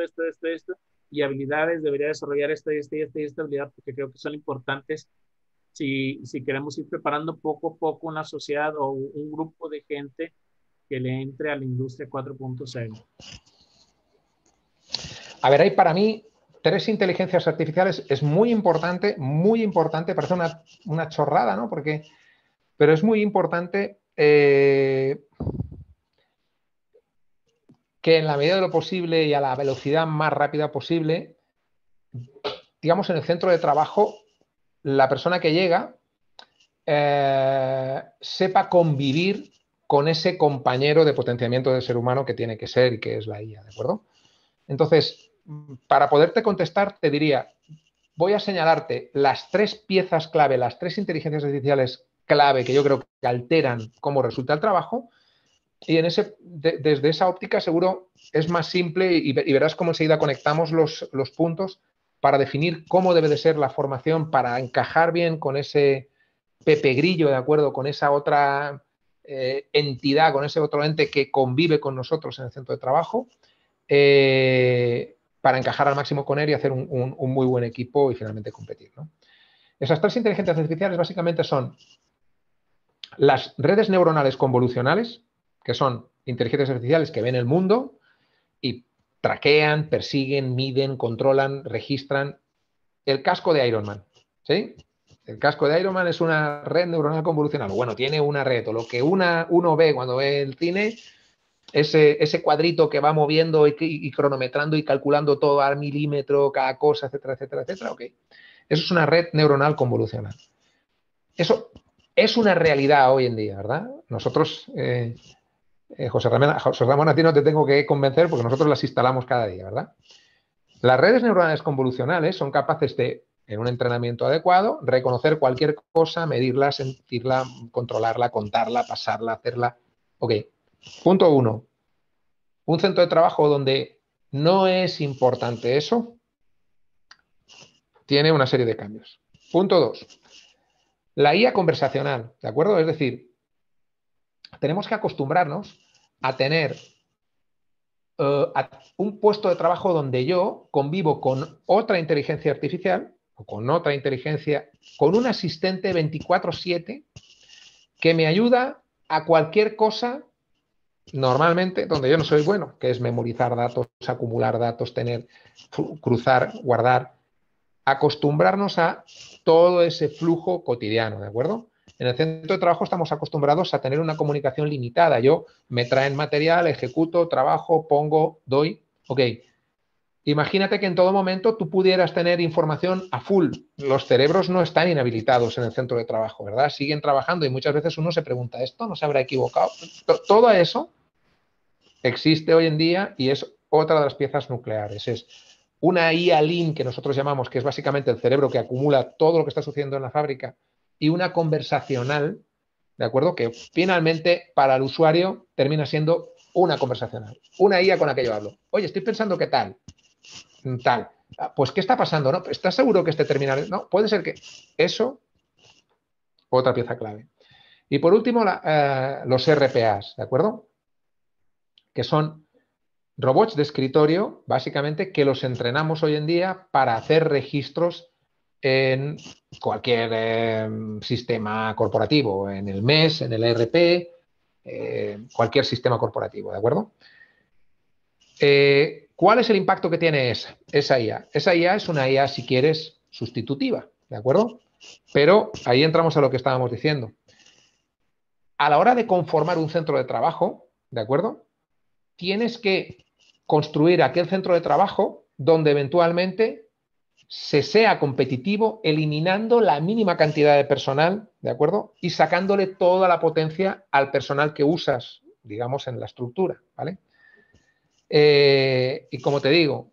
y habilidades debería desarrollar esta habilidad, porque creo que son importantes si queremos ir preparando poco a poco una sociedad o un grupo de gente que le entre a la industria 4.0. A ver, hay para mí 3 inteligencias artificiales. Es muy importante, parece una chorrada, ¿no? Pero es muy importante que en la medida de lo posible y a la velocidad más rápida posible, digamos, en el centro de trabajo, la persona que llega sepa convivir con ese compañero de potenciamiento del ser humano que tiene que ser y que es la IA, ¿de acuerdo? Entonces, para poderte contestar, te diría, voy a señalarte las 3 piezas clave, las 3 inteligencias artificiales clave que yo creo que alteran cómo resulta el trabajo. Y desde esa óptica seguro es más simple y verás cómo enseguida conectamos los puntos para definir cómo debe de ser la formación para encajar bien con ese Pepe Grillo, ¿de acuerdo? Con esa otra entidad, con ese otro ente que convive con nosotros en el centro de trabajo, para encajar al máximo con él y hacer un muy buen equipo y finalmente competir, ¿no? Esas 3 inteligencias artificiales básicamente son las redes neuronales convolucionales, que son inteligencias artificiales que ven el mundo y traquean, persiguen, miden, controlan, registran. El casco de Iron Man, ¿sí? El casco de Iron Man es una red neuronal convolucional. Bueno, tiene una red, o lo que uno ve cuando ve el cine, ese cuadrito que va moviendo y cronometrando y calculando todo al milímetro, cada cosa, etcétera, etcétera, etcétera. Ok. Eso es una red neuronal convolucional. Eso es una realidad hoy en día, ¿verdad? Nosotros, José Ramón, a ti no te tengo que convencer porque nosotros las instalamos cada día, ¿verdad? Las redes neuronales convolucionales son capaces de, en un entrenamiento adecuado, reconocer cualquier cosa, medirla, sentirla, controlarla, contarla, pasarla, hacerla. Ok. Punto 1. Un centro de trabajo donde no es importante eso, tiene una serie de cambios. Punto 2. La IA conversacional, ¿de acuerdo? Es decir, tenemos que acostumbrarnos a tener un puesto de trabajo donde yo convivo con otra inteligencia artificial o con otra inteligencia, con un asistente 24/7 que me ayuda a cualquier cosa, normalmente donde yo no soy bueno, que es memorizar datos, acumular datos, cruzar, guardar, acostumbrarnos a todo ese flujo cotidiano, ¿de acuerdo? En el centro de trabajo estamos acostumbrados a tener una comunicación limitada. Yo me traen material, ejecuto, trabajo, pongo, doy. Ok. Imagínate que en todo momento tú pudieras tener información a full. Los cerebros no están inhabilitados en el centro de trabajo, ¿verdad? Siguen trabajando y muchas veces uno se pregunta, ¿esto no se habrá equivocado? Todo eso existe hoy en día y es otra de las piezas nucleares. Es una IA Lean que nosotros llamamos, que es básicamente el cerebro que acumula todo lo que está sucediendo en la fábrica, y una conversacional, ¿de acuerdo? Que finalmente para el usuario termina siendo una conversacional. Una IA con la que yo hablo. Oye, estoy pensando que tal. Tal. Pues, ¿qué está pasando? ¿No? ¿Estás seguro que este terminal? No, puede ser que eso, otra pieza clave. Y por último, los RPAs, ¿de acuerdo? Que son robots de escritorio, básicamente, que los entrenamos hoy en día para hacer registros en cualquier sistema corporativo, en el MES, en el ERP, cualquier sistema corporativo, ¿de acuerdo? ¿Cuál es el impacto que tiene esa IA? Esa IA es una IA, si quieres, sustitutiva, ¿de acuerdo? Pero ahí entramos a lo que estábamos diciendo. A la hora de conformar un centro de trabajo, ¿de acuerdo? Tienes que construir aquel centro de trabajo donde eventualmente se sea competitivo eliminando la mínima cantidad de personal, ¿de acuerdo? Y sacándole toda la potencia al personal que usas, digamos, en la estructura, ¿vale? Y como te digo,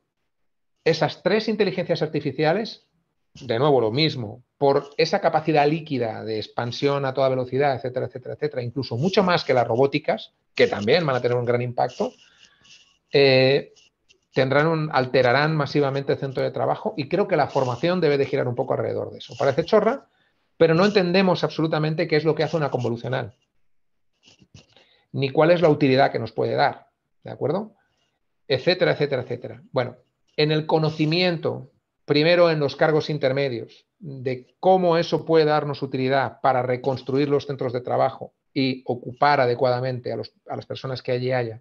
esas tres inteligencias artificiales, de nuevo lo mismo, por esa capacidad líquida de expansión a toda velocidad, etcétera, etcétera, etcétera, incluso mucho más que las robóticas, que también van a tener un gran impacto, alterarán masivamente el centro de trabajo y creo que la formación debe de girar un poco alrededor de eso. Parece chorra, pero no entendemos absolutamente qué es lo que hace una convolucional, ni cuál es la utilidad que nos puede dar, ¿de acuerdo? Etcétera, etcétera, etcétera. Bueno, en el conocimiento, primero en los cargos intermedios, de cómo eso puede darnos utilidad para reconstruir los centros de trabajo y ocupar adecuadamente a las personas que allí haya,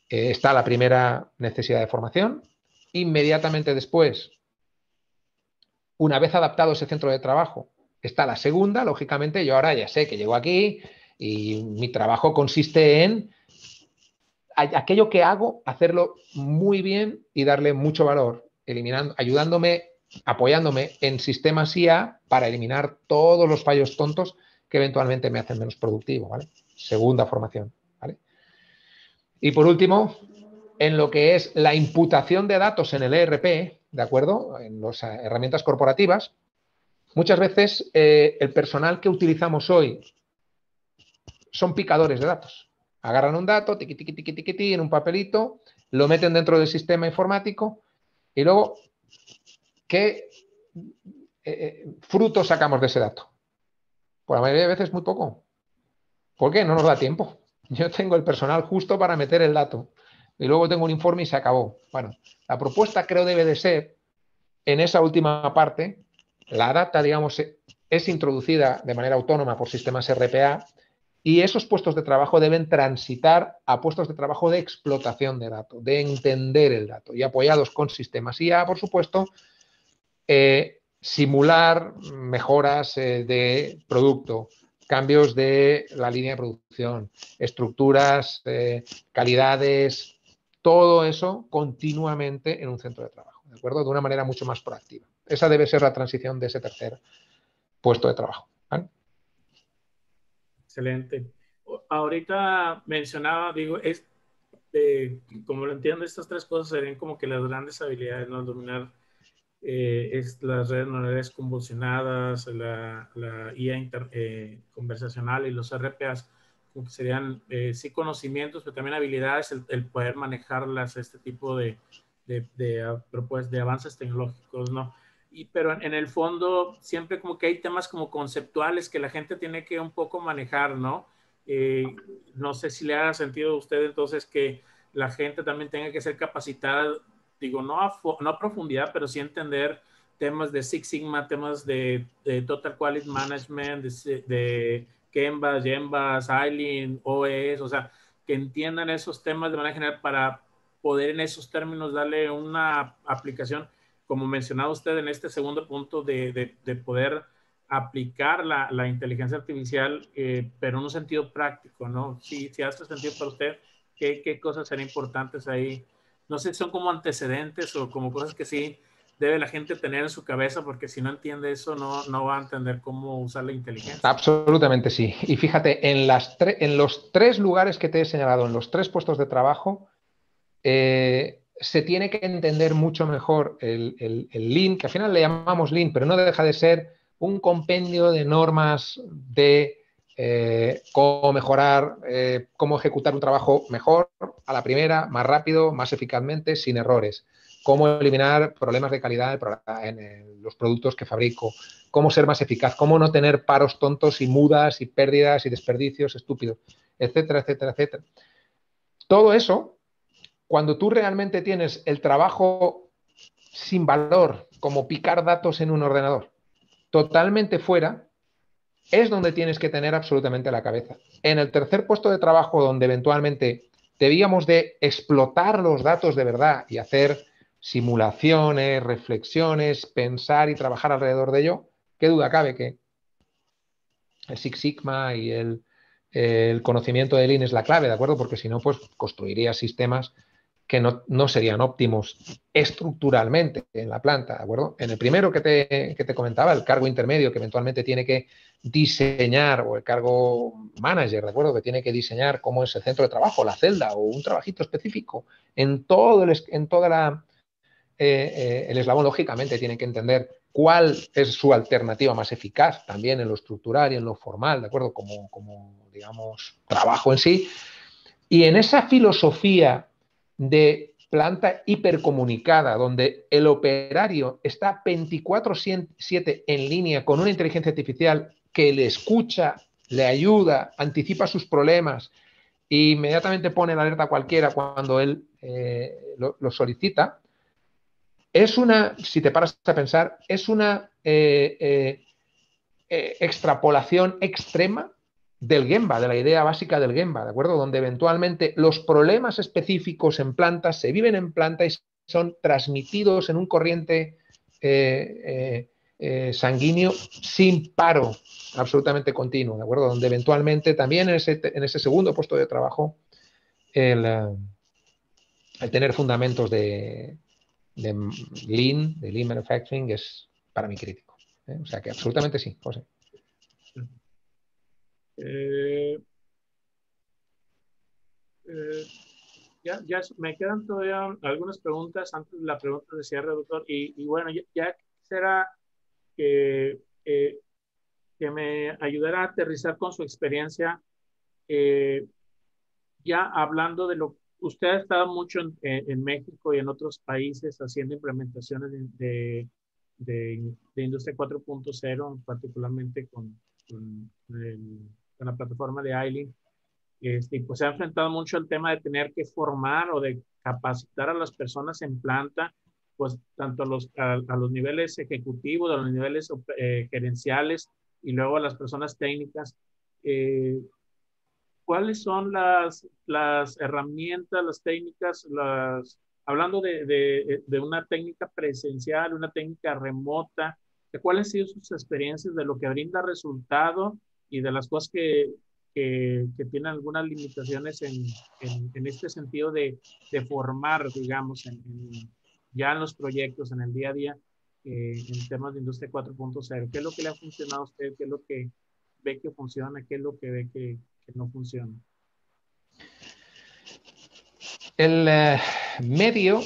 está la primera necesidad de formación. Inmediatamente después, una vez adaptado ese centro de trabajo, está la segunda. Lógicamente, yo ahora ya sé que llego aquí y mi trabajo consiste en aquello que hago, hacerlo muy bien y darle mucho valor, ayudándome, apoyándome en sistemas IA para eliminar todos los fallos tontos que eventualmente me hacen menos productivo, ¿vale? Segunda formación, ¿vale? Y por último, en lo que es la imputación de datos en el ERP, ¿de acuerdo? En las herramientas corporativas, muchas veces el personal que utilizamos hoy son picadores de datos. Agarran un dato, tiqui, tiqui, tiqui, tiqui, tiqui, en un papelito, lo meten dentro del sistema informático y luego, ¿qué frutos sacamos de ese dato? Pues la mayoría de veces muy poco. ¿Por qué? No nos da tiempo. Yo tengo el personal justo para meter el dato y luego tengo un informe y se acabó. Bueno, la propuesta creo debe de ser, en esa última parte, la data, digamos, es introducida de manera autónoma por sistemas RPA y esos puestos de trabajo deben transitar a puestos de trabajo de explotación de datos, de entender el dato y apoyados con sistemas IA, por supuesto, simular mejoras de producto, cambios de la línea de producción, estructuras, calidades, todo eso continuamente en un centro de trabajo, ¿de acuerdo? De una manera mucho más proactiva. Esa debe ser la transición de ese tercer puesto de trabajo, ¿vale? Excelente. Ahorita mencionaba, digo, como lo entiendo, estas tres cosas serían como que las grandes habilidades, ¿no? Dominar las redes neuronales convolucionadas, la IA conversacional y los RPAs, como que serían sí conocimientos, pero también habilidades, el poder manejarlas, este tipo de avances tecnológicos, ¿no? Pero en el fondo siempre como que hay temas como conceptuales que la gente tiene que un poco manejar, ¿no? No sé si le haga sentido a usted entonces que la gente también tenga que ser capacitada, digo, no a profundidad, pero sí entender temas de Six Sigma, temas de Total Quality Management, de Canvas, Genvas, Eileen, OES, o sea, que entiendan esos temas de manera general para poder en esos términos darle una aplicación, como mencionaba usted en este segundo punto, de poder aplicar la inteligencia artificial, pero en un sentido práctico, ¿no? Si hace sentido para usted, ¿qué cosas serían importantes ahí no sé si son como antecedentes o como cosas que sí debe la gente tener en su cabeza, porque si no entiende eso, no va a entender cómo usar la inteligencia. Absolutamente sí. Y fíjate, en los 3 lugares que te he señalado, en los 3 puestos de trabajo, se tiene que entender mucho mejor el Lean, que al final le llamamos Lean, pero no deja de ser un compendio de normas de cómo mejorar, cómo ejecutar un trabajo mejor, a la primera, más rápido, más eficazmente, sin errores. Cómo eliminar problemas de calidad en los productos que fabrico. Cómo ser más eficaz. Cómo no tener paros tontos y mudas y pérdidas y desperdicios estúpidos, etcétera, etcétera, etcétera. Todo eso, cuando tú realmente tienes el trabajo sin valor, como picar datos en un ordenador, totalmente fuera, es donde tienes que tener absolutamente la cabeza. En el tercer puesto de trabajo, donde eventualmente debíamos de explotar los datos de verdad y hacer simulaciones, reflexiones, pensar y trabajar alrededor de ello, qué duda cabe que el Six Sigma y el conocimiento de Lean es la clave, ¿de acuerdo? Porque si no, pues construiría sistemas que no serían óptimos estructuralmente en la planta, ¿de acuerdo? En el primero que te comentaba, el cargo intermedio que eventualmente tiene que diseñar, o el cargo manager, ¿de acuerdo? Que tiene que diseñar cómo es el centro de trabajo, la celda o un trabajito específico en todo el eslabón, lógicamente, tiene que entender cuál es su alternativa más eficaz, también en lo estructural y en lo formal, ¿de acuerdo? Como digamos, trabajo en sí. Y en esa filosofía de planta hipercomunicada, donde el operario está 24/7 en línea con una inteligencia artificial que le escucha, le ayuda, anticipa sus problemas e inmediatamente pone la alerta a cualquiera cuando él lo solicita, es una, si te paras a pensar, es una extrapolación extrema del Gemba, de la idea básica del Gemba, ¿de acuerdo? Donde eventualmente los problemas específicos en plantas se viven en planta y son transmitidos en un corriente sanguíneo sin paro, absolutamente continuo, ¿de acuerdo? Donde eventualmente también en ese segundo puesto de trabajo el tener fundamentos de Lean Manufacturing es para mí crítico. O sea que absolutamente sí, José. Eh, ya me quedan todavía algunas preguntas antes de la pregunta de cierre, doctor. Y bueno, ya quisiera que, eh, que me ayudara a aterrizar con su experiencia, eh, ya hablando de lo. Usted ha estado mucho en México y en otros países haciendo implementaciones de Industria 4.0, particularmente con la plataforma de Aileen. Pues se ha enfrentado mucho al tema de tener que formar o de capacitar a las personas en planta, pues tanto a los niveles ejecutivos, a los niveles gerenciales y luego a las personas técnicas. Eh, ¿Cuáles son las herramientas, las técnicas, hablando de una técnica presencial, una técnica remota, de cuáles han sido sus experiencias de lo que brinda resultado y de las cosas que tienen algunas limitaciones en este sentido de formar, digamos, ya en los proyectos, en el día a día, en temas de Industria 4.0? ¿Qué es lo que le ha funcionado a usted? ¿Qué es lo que ve que funciona? ¿Qué es lo que ve que no funciona? El medio,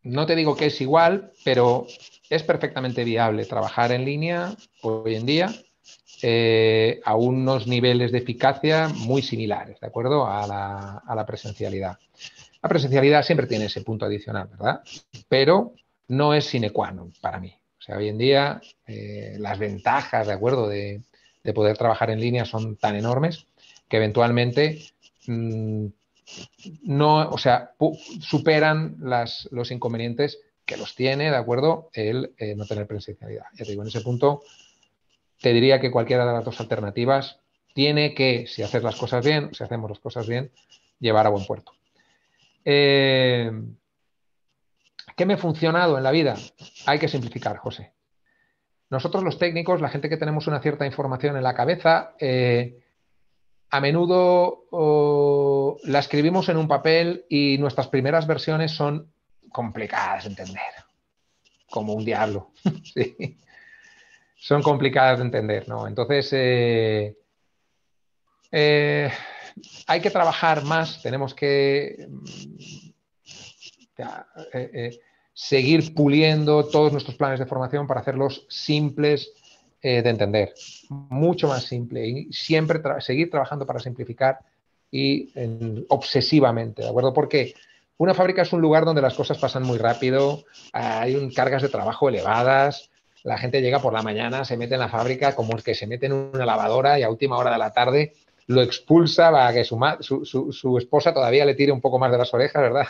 no te digo que es igual, pero es perfectamente viable trabajar en línea hoy en día a unos niveles de eficacia muy similares, ¿de acuerdo? A la presencialidad. La presencialidad siempre tiene ese punto adicional, ¿verdad? Pero no es sine qua non para mí. O sea, hoy en día las ventajas, ¿de acuerdo?, de poder trabajar en línea son tan enormes que eventualmente no, o sea, superan los inconvenientes que los tiene, ¿de acuerdo?, el no tener presencialidad. Ya te digo, en ese punto te diría que cualquiera de las dos alternativas tiene que, si haces las cosas bien, si hacemos las cosas bien, llevar a buen puerto. ¿Qué me ha funcionado en la vida? Hay que simplificar, José. Nosotros los técnicos, la gente que tenemos una cierta información en la cabeza, a menudo la escribimos en un papel y nuestras primeras versiones son complicadas de entender, como un diablo. Sí. Son complicadas de entender, ¿no? Entonces, hay que trabajar más, tenemos que seguir puliendo todos nuestros planes de formación para hacerlos simples de entender, mucho más simple, y siempre seguir trabajando para simplificar y obsesivamente, ¿de acuerdo? Porque una fábrica es un lugar donde las cosas pasan muy rápido, hay cargas de trabajo elevadas, la gente llega por la mañana, se mete en la fábrica como el que se mete en una lavadora y a última hora de la tarde lo expulsa para que su esposa todavía le tire un poco más de las orejas, ¿verdad?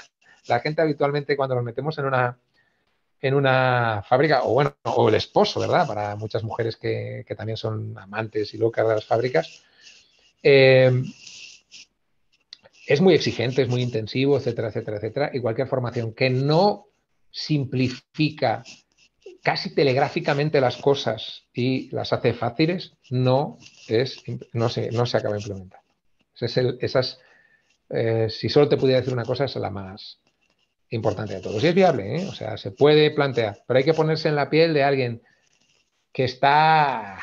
La gente habitualmente cuando nos metemos en una fábrica, o bueno, o el esposo, ¿verdad? Para muchas mujeres que también son amantes y locas de las fábricas, es muy exigente, es muy intensivo, etcétera, etcétera, etcétera. Y cualquier formación que no simplifica casi telegráficamente las cosas y las hace fáciles, no se acaba implementando. Si solo te pudiera decir una cosa, es la más importante de todos. Y es viable, ¿eh? O sea, se puede plantear, pero hay que ponerse en la piel de alguien que está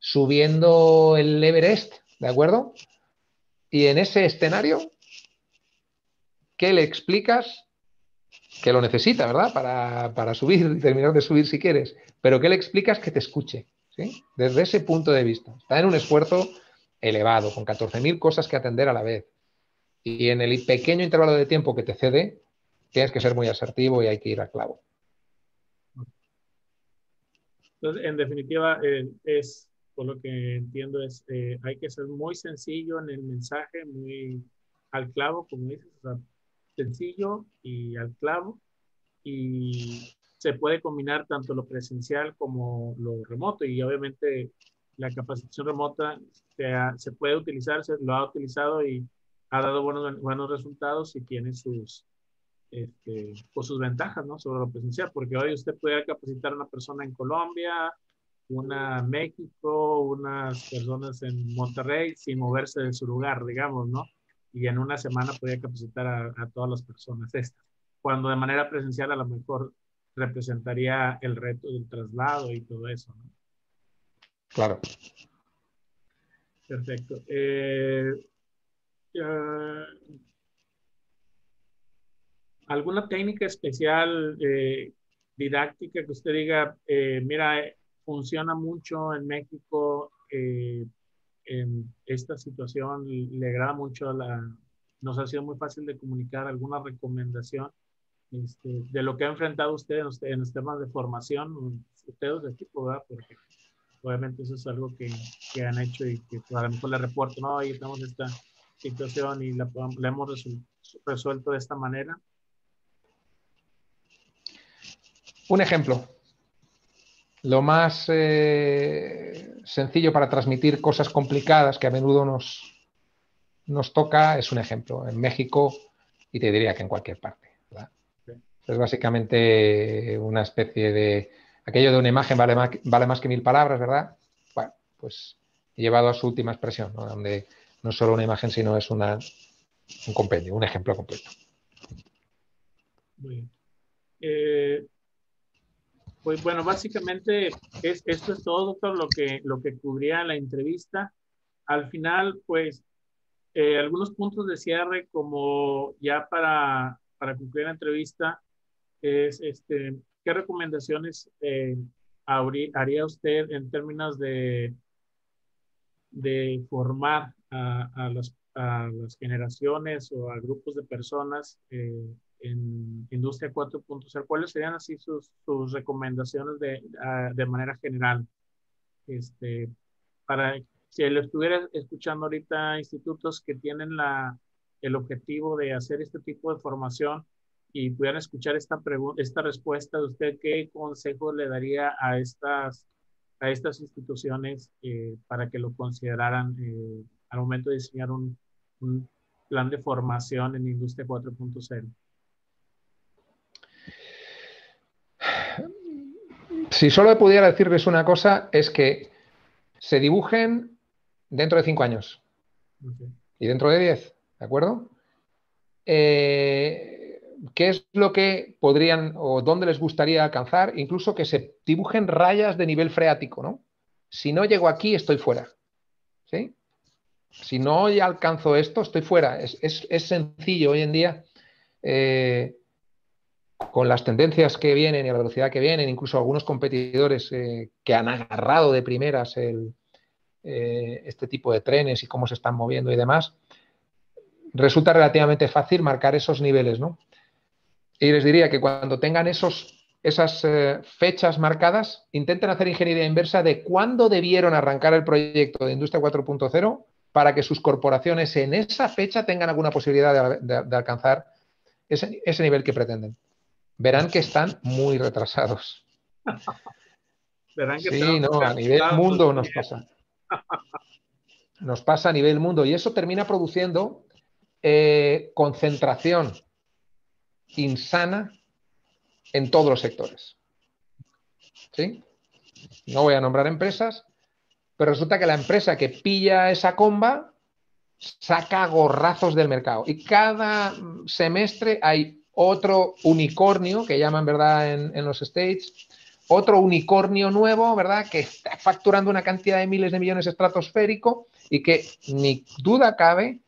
subiendo el Everest, ¿de acuerdo? Y en ese escenario, ¿qué le explicas? Que lo necesita, ¿verdad? Para subir y terminar de subir si quieres, pero ¿qué le explicas? Que te escuche, ¿sí? Desde ese punto de vista. Está en un esfuerzo elevado, con 14.000 cosas que atender a la vez. Y en el pequeño intervalo de tiempo que te cede, tienes que ser muy asertivo y hay que ir a clavo. Entonces, en definitiva, por lo que entiendo, hay que ser muy sencillo en el mensaje, muy al clavo, como dices, o sea, sencillo y al clavo, y se puede combinar tanto lo presencial como lo remoto, y obviamente la capacitación remota se puede utilizar, se lo ha utilizado y ha dado buenos resultados y tiene pues sus ventajas, ¿no? Sobre lo presencial, porque hoy usted puede capacitar a una persona en Colombia, una en México, unas personas en Monterrey sin moverse de su lugar, digamos, ¿no? Y en una semana podría capacitar a todas las personas estas, cuando de manera presencial a lo mejor representaría el reto del traslado y todo eso, ¿no? Claro. Perfecto. ¿Alguna técnica especial didáctica que usted diga, mira, funciona mucho en México en esta situación, le agrada mucho, nos ha sido muy fácil de comunicar alguna recomendación de lo que ha enfrentado usted en los temas de formación, ustedes de equipo, ¿verdad? Porque obviamente eso es algo que han hecho y que pues, a lo mejor le reporto, no, ahí tenemos esta situación y la hemos resuelto de esta manera. Un ejemplo. Lo más sencillo para transmitir cosas complicadas que a menudo nos toca es un ejemplo. En México, y te diría que en cualquier parte, ¿verdad? Sí. Es básicamente una especie de... Aquello de una imagen vale más que 1000 palabras, ¿verdad? Bueno, pues llevado a su última expresión, ¿no? Donde no es solo una imagen, sino es un compendio, un ejemplo completo. Muy bien. Pues bueno, básicamente esto es todo, doctor, lo que cubría la entrevista. Al final, pues, algunos puntos de cierre, como ya para concluir la entrevista, es ¿qué recomendaciones haría usted en términos de formar a las generaciones o a grupos de personas en Industria 4.0? ¿Cuáles serían así sus recomendaciones de manera general? Para si lo estuviera escuchando ahorita institutos que tienen el objetivo de hacer este tipo de formación y pudieran escuchar esta respuesta de usted, ¿qué consejo le daría a estas instituciones para que lo consideraran al momento de diseñar un plan de formación en Industria 4.0? Si solo pudiera decirles una cosa, es que se dibujen dentro de 5 años. Ok. Y dentro de 10, ¿de acuerdo? ¿Qué es lo que podrían o dónde les gustaría alcanzar? Incluso que se dibujen rayas de nivel freático, ¿no? Si no llego aquí, estoy fuera. ¿Sí? Si no alcanzo esto, estoy fuera. Es sencillo hoy en día, con las tendencias que vienen y a la velocidad que vienen, incluso algunos competidores que han agarrado de primeras este tipo de trenes y cómo se están moviendo y demás, resulta relativamente fácil marcar esos niveles, ¿no? Y les diría que cuando tengan esas fechas marcadas, intenten hacer ingeniería inversa de cuándo debieron arrancar el proyecto de Industria 4.0 para que sus corporaciones en esa fecha tengan alguna posibilidad de alcanzar ese nivel que pretenden. Verán que están muy retrasados. Verán que Sí, tenemos que no, ser a nivel cuidadosos. mundo nos pasa. Nos pasa a nivel mundo y eso termina produciendo concentración insana en todos los sectores. ¿Sí? No voy a nombrar empresas, pero resulta que la empresa que pilla esa comba saca gorrazos del mercado. Y cada semestre hay otro unicornio, que llaman, ¿verdad?, en los States, otro unicornio nuevo, ¿verdad?, que está facturando una cantidad de miles de millones estratosférico y que, ni duda cabe,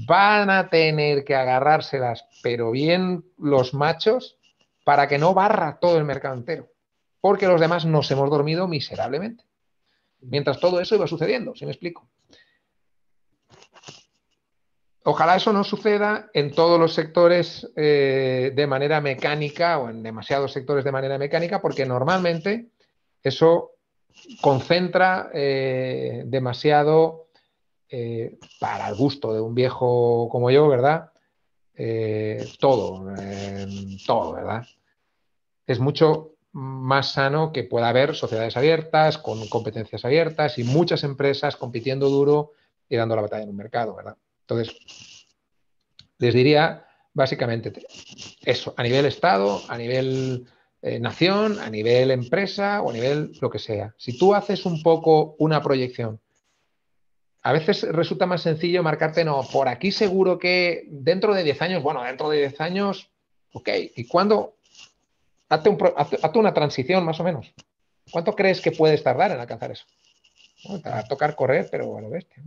van a tener que agarrárselas, pero bien los machos, para que no barra todo el mercado entero. Porque los demás nos hemos dormido miserablemente. Mientras todo eso iba sucediendo, ¿sí me explico? Ojalá eso no suceda en todos los sectores de manera mecánica o en demasiados sectores de manera mecánica, porque normalmente eso concentra demasiado para el gusto de un viejo como yo, ¿verdad? Todo, ¿verdad? Es mucho más sano que pueda haber sociedades abiertas, con competencias abiertas y muchas empresas compitiendo duro y dando la batalla en un mercado, ¿verdad? Entonces, les diría básicamente eso, a nivel Estado, a nivel nación, a nivel empresa o a nivel lo que sea. Si tú haces un poco una proyección, a veces resulta más sencillo marcarte, no, por aquí seguro que dentro de 10 años, bueno, dentro de 10 años, ok, ¿y cuándo? Hazte una transición más o menos. ¿Cuánto crees que puedes tardar en alcanzar eso? ¿No? Te va a tocar correr, pero a lo bestia.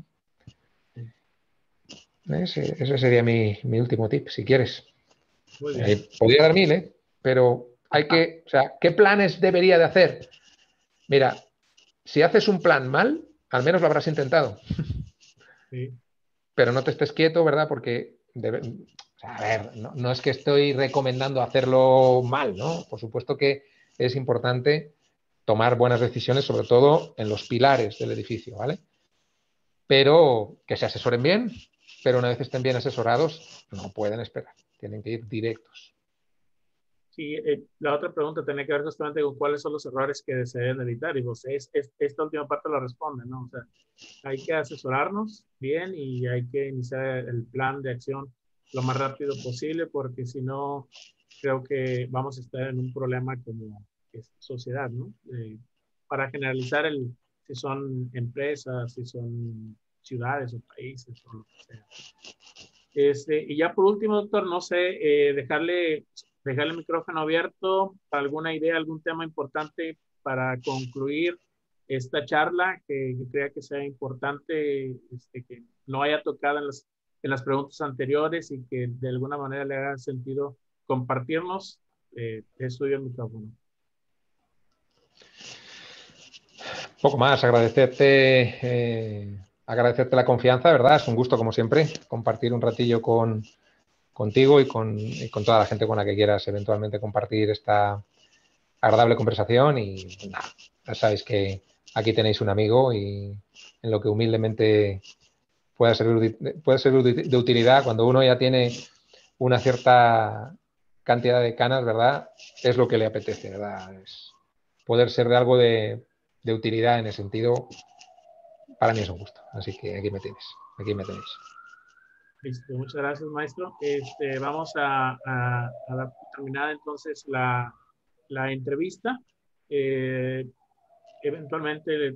Ese sería mi último tip, si quieres. Muy bien. Podría dar mil, ¿eh? Pero hay que, o sea, ¿qué planes debería de hacer? Mira, si haces un plan mal, al menos lo habrás intentado, Sí. pero no te estés quieto, ¿verdad? Porque, o sea, a ver, no es que estoy recomendando hacerlo mal, ¿no? Por supuesto que es importante tomar buenas decisiones, sobre todo en los pilares del edificio, ¿vale? Pero que se asesoren bien, pero una vez estén bien asesorados, no pueden esperar, tienen que ir directos. Sí, la otra pregunta tiene que ver justamente con cuáles son los errores que se deben evitar. Y pues esta última parte lo responde, ¿no? O sea, hay que asesorarnos bien y hay que iniciar el plan de acción lo más rápido posible, porque si no, creo que vamos a estar en un problema como sociedad, ¿no? Para generalizar si son empresas, si son ciudades o países o lo que sea. Y ya por último, doctor, no sé, dejarle el micrófono abierto para alguna idea, algún tema importante para concluir esta charla que crea que sea importante, que no haya tocado en las preguntas anteriores y que de alguna manera le haga sentido compartirnos. Es suyo el micrófono. Poco más, agradecerte la confianza, ¿verdad? Es un gusto, como siempre, compartir un ratillo contigo y con toda la gente con la que quieras eventualmente compartir esta agradable conversación. Y nada, ya sabéis que aquí tenéis un amigo y en lo que humildemente puede ser de utilidad cuando uno ya tiene una cierta cantidad de canas, ¿verdad? Es lo que le apetece, ¿verdad? Es poder ser de algo de utilidad en ese sentido. Para mí es un gusto. Así que aquí me tienes. Aquí me tenéis. Listo, muchas gracias, maestro. Vamos a dar por terminada entonces la entrevista. Eventualmente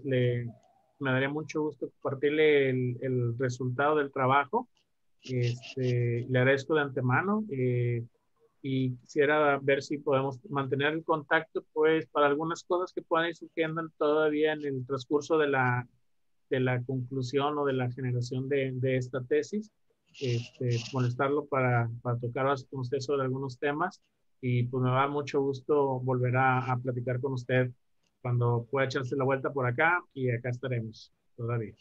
me daría mucho gusto compartirle el resultado del trabajo. Le agradezco de antemano y quisiera ver si podemos mantener el contacto, pues, para algunas cosas que puedan ir surgiendo todavía en el transcurso de la conclusión o de la generación de esta tesis. Molestarlo para tocar con usted sobre algunos temas y pues me va a dar mucho gusto volver a platicar con usted cuando pueda echarse la vuelta por acá y acá estaremos todavía.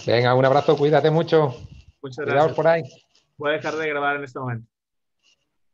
Venga, un abrazo, cuídate mucho. Muchas Cuidaos gracias. por ahí. Voy a dejar de grabar en este momento.